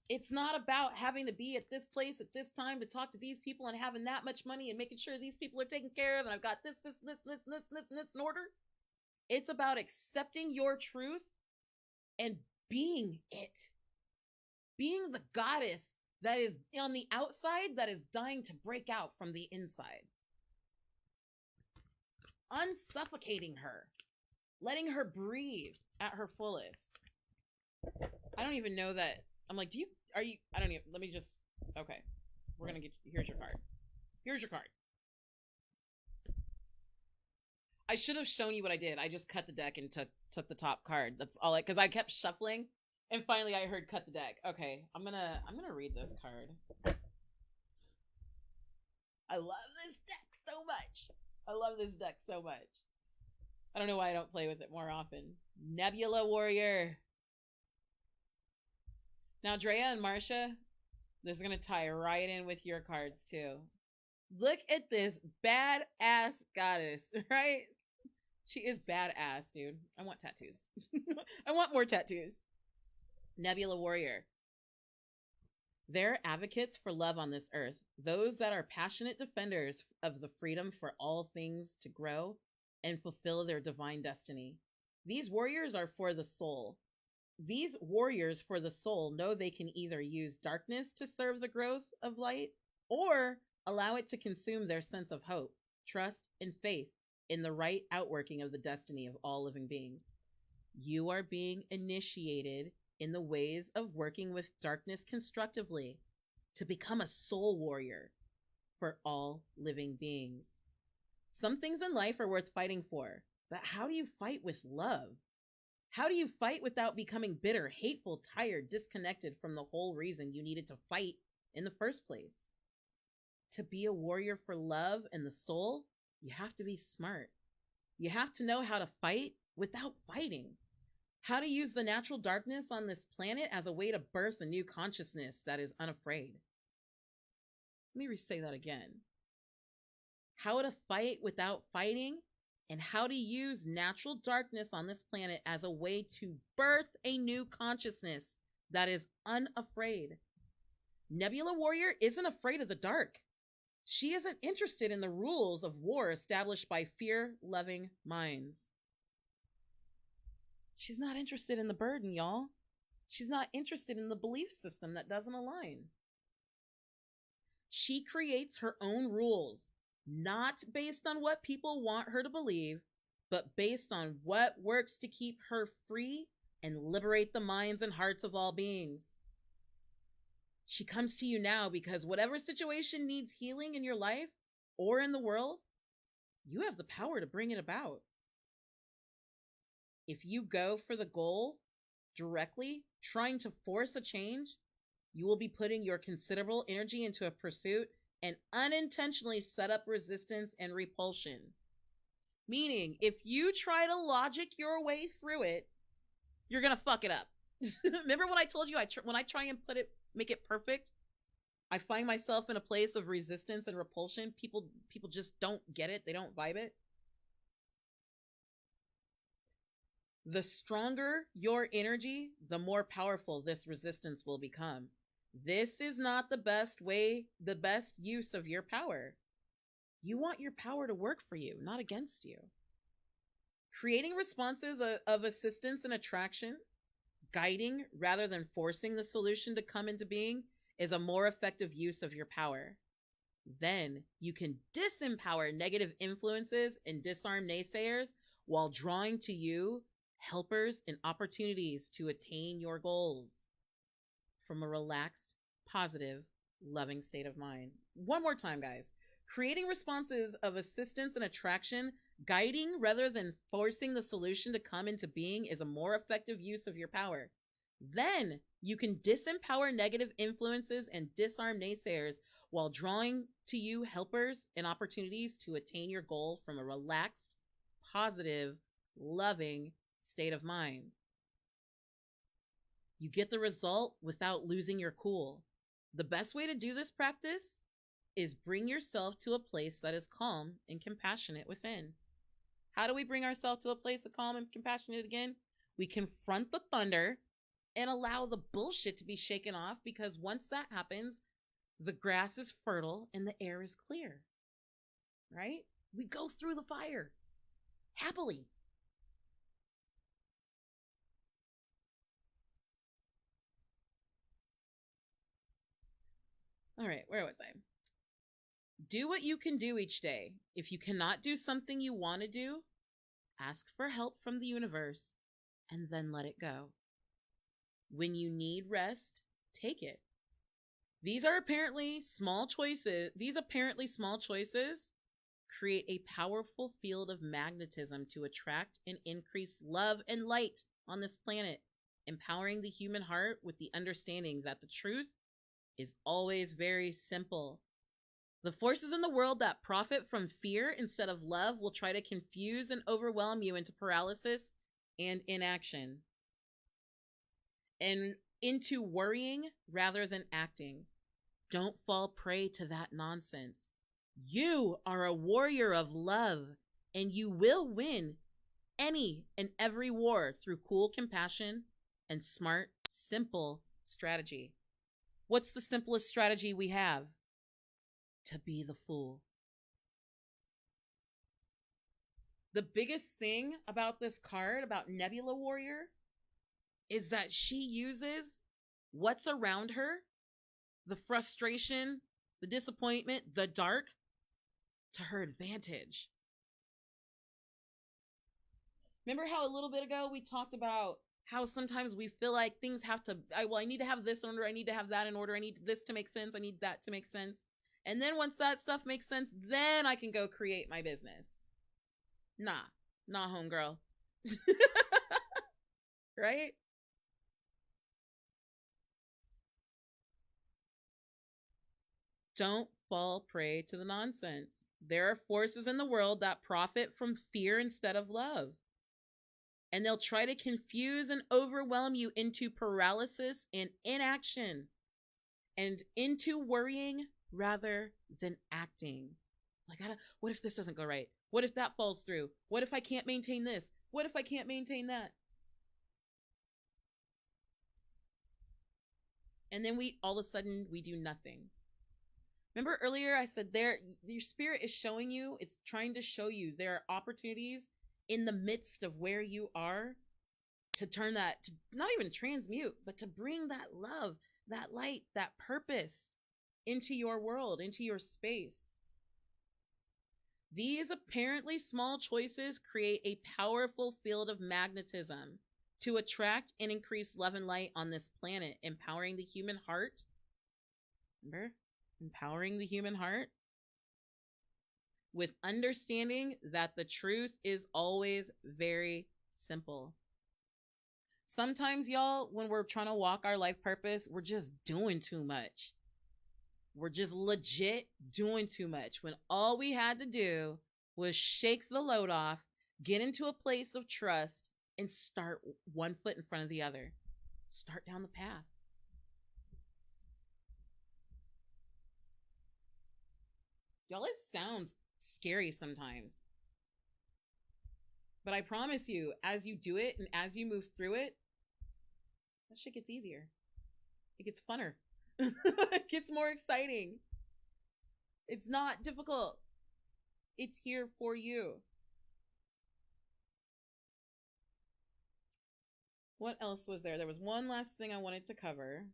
It's not about having to be at this place at this time to talk to these people and having that much money and making sure these people are taken care of and I've got this in order. It's about accepting your truth and being it. Being the goddess that is on the outside that is dying to break out from the inside. Unsuffocating her. Letting her breathe at her fullest. I don't even know that. I'm like, let me just, okay. We're going to get, here's your card. Here's your card. I should have shown you what I did. I just cut the deck and took the top card. That's all because I kept shuffling and finally I heard cut the deck. Okay. I'm going to read this card. I love this deck so much. I love this deck so much. I don't know why I don't play with it more often. Nebula Warrior. Now, Drea and Marcia, this is going to tie right in with your cards, too. Look at this badass goddess, right? She is badass, dude. I want tattoos. I want more tattoos. Nebula Warrior. They're advocates for love on this earth. Those that are passionate defenders of the freedom for all things to grow and fulfill their divine destiny. These warriors are for the soul. These warriors for the soul know they can either use darkness to serve the growth of light or allow it to consume their sense of hope, trust, and faith in the right outworking of the destiny of all living beings. You are being initiated in the ways of working with darkness constructively to become a soul warrior for all living beings. Some things in life are worth fighting for, but how do you fight with love? How do you fight without becoming bitter, hateful, tired, disconnected from the whole reason you needed to fight in the first place? To be a warrior for love and the soul, you have to be smart. You have to know how to fight without fighting. How to use the natural darkness on this planet as a way to birth a new consciousness that is unafraid. Let me say that again. How to fight without fighting, and how to use natural darkness on this planet as a way to birth a new consciousness that is unafraid. Nebula Warrior isn't afraid of the dark. She isn't interested in the rules of war established by fear-loving minds. She's not interested in the burden, y'all. She's not interested in the belief system that doesn't align. She creates her own rules, not based on what people want her to believe, but based on what works to keep her free and liberate the minds and hearts of all beings. She comes to you now because whatever situation needs healing in your life or in the world, you have the power to bring it about. If you go for the goal directly, trying to force a change, you will be putting your considerable energy into a pursuit and unintentionally set up resistance and repulsion. Meaning, if you try to logic your way through it, you're gonna fuck it up. Remember when I told you when I try and make it perfect, I find myself in a place of resistance and repulsion. People just don't get it. They don't vibe it. The stronger your energy, the more powerful this resistance will become. This is not the best use of your power. You want your power to work for you, not against you. Creating responses of assistance and attraction, guiding rather than forcing the solution to come into being, is a more effective use of your power. Then you can disempower negative influences and disarm naysayers while drawing to you helpers and opportunities to attain your goals from a relaxed, positive, loving state of mind. One more time, guys. Creating responses of assistance and attraction, guiding rather than forcing the solution to come into being, is a more effective use of your power. Then you can disempower negative influences and disarm naysayers while drawing to you helpers and opportunities to attain your goal from a relaxed, positive, loving state of mind. You get the result without losing your cool. The best way to do this practice is bring yourself to a place that is calm and compassionate within. How do we bring ourselves to a place of calm and compassionate again? We confront the thunder and allow the bullshit to be shaken off, because once that happens, the grass is fertile and the air is clear. Right? We go through the fire happily. All right, where was I? Do what you can do each day. If you cannot do something you want to do, ask for help from the universe and then let it go. When you need rest, take it. These apparently small choices create a powerful field of magnetism to attract and increase love and light on this planet, empowering the human heart with the understanding that the truth is always very simple. The forces in the world that profit from fear instead of love will try to confuse and overwhelm you into paralysis and inaction, and into worrying rather than acting. Don't fall prey to that nonsense. You are a warrior of love, and you will win any and every war through cool compassion and smart, simple strategy. What's the simplest strategy we have? To be the fool. The biggest thing about this card, about Nebula Warrior, is that she uses what's around her, the frustration, the disappointment, the dark, to her advantage. Remember how a little bit ago we talked about how sometimes we feel like things have to, I need to have this in order, I need to have that in order, I need this to make sense, I need that to make sense. And then once that stuff makes sense, then I can go create my business. Nah, homegirl. Right? Don't fall prey to the nonsense. There are forces in the world that profit from fear instead of love. And they'll try to confuse and overwhelm you into paralysis and inaction, and into worrying rather than acting. Like, what if this doesn't go right? What if that falls through? What if I can't maintain this? What if I can't maintain that? And then all of a sudden, we do nothing. Remember earlier I said your spirit is showing you, it's trying to show you there are opportunities in the midst of where you are to turn that, to not even transmute, but to bring that love, that light, that purpose into your world, into your space. These apparently small choices create a powerful field of magnetism to attract and increase love and light on this planet, empowering the human heart Remember? Empowering the human heart with understanding that the truth is always very simple. Sometimes, y'all, when we're trying to walk our life purpose, we're just doing too much. We're just legit doing too much when all we had to do was shake the load off, get into a place of trust, and start one foot in front of the other. Start down the path. Y'all, it sounds scary sometimes. But I promise you, as you do it and as you move through it, that shit gets easier. It gets funner. It gets more exciting. It's not difficult. It's here for you. What else was there? There was one last thing I wanted to cover.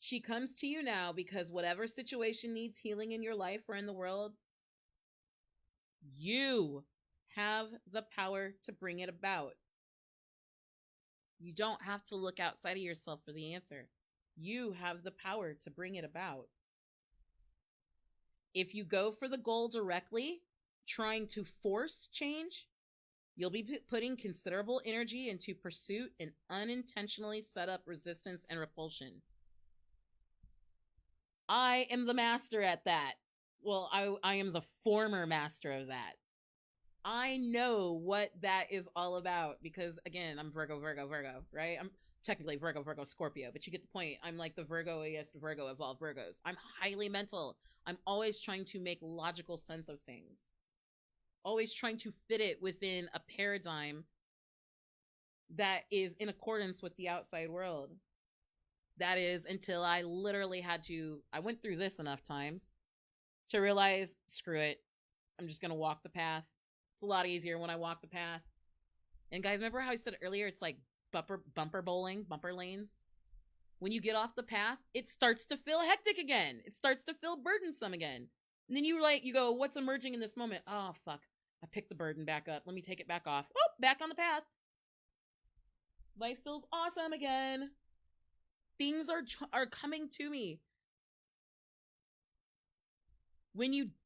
She comes to you now because whatever situation needs healing in your life or in the world, you have the power to bring it about. You don't have to look outside of yourself for the answer. You have the power to bring it about. If you go for the goal directly, trying to force change, you'll be putting considerable energy into pursuit and unintentionally set up resistance and repulsion. I am the master at that. Well, I am the former master of that. I know what that is all about because, again, I'm Virgo, right? I'm technically Virgo, Scorpio, but you get the point. I'm like the Virgo-iest Virgo of all Virgos. I'm highly mental. I'm always trying to make logical sense of things. Always trying to fit it within a paradigm that is in accordance with the outside world. That is until I literally I went through this enough times to realize, screw it. I'm just going to walk the path. It's a lot easier when I walk the path. And guys, remember how I said earlier, it's like bumper bowling, bumper lanes? When you get off the path, it starts to feel hectic again. It starts to feel burdensome again. And then you go, what's emerging in this moment? Oh, fuck. I picked the burden back up. Let me take it back off. Oh, back on the path. Life feels awesome again. Things are coming to me.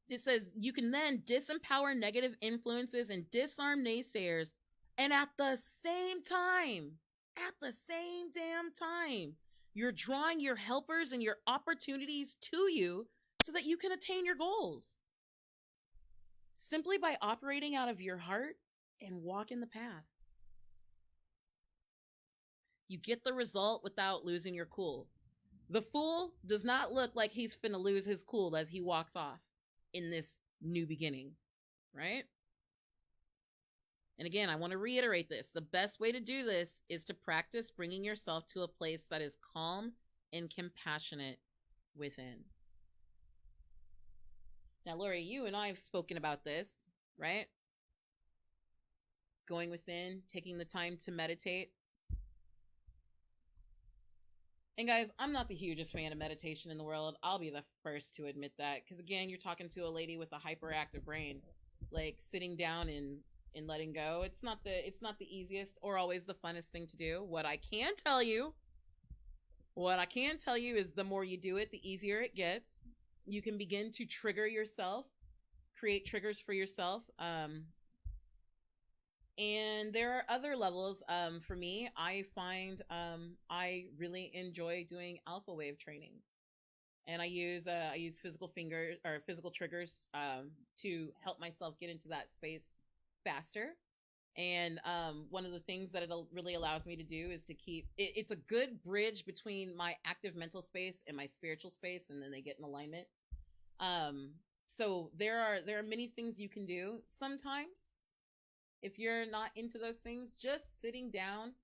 It says you can then disempower negative influences and disarm naysayers. And at the same damn time, you're drawing your helpers and your opportunities to you so that you can attain your goals. Simply by operating out of your heart and walking the path. You get the result without losing your cool. The fool does not look like he's finna lose his cool as he walks off in this new beginning, right? And again, I want to reiterate this. The best way to do this is to practice bringing yourself to a place that is calm and compassionate within. Now, Lori, you and I have spoken about this, right? Going within, taking the time to meditate. And guys, I'm not the hugest fan of meditation in the world. I'll be the first to admit that. Because again, you're talking to a lady with a hyperactive brain. Like sitting down and letting go. It's not the easiest or always the funnest thing to do. What I can tell you is the more you do it, the easier it gets. You can begin to trigger yourself, create triggers for yourself. And there are other levels. For me, I find I really enjoy doing alpha wave training, and I use physical triggers to help myself get into that space faster. And one of the things that it really allows me to do is to keep it's a good bridge between my active mental space and my spiritual space, and then they get in alignment. So there are many things you can do. Sometimes if you're not into those things, just sitting down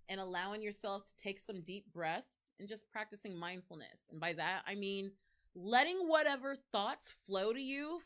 and allowing yourself to take some deep breaths and just practicing mindfulness. And by that, I mean letting whatever thoughts flow to you.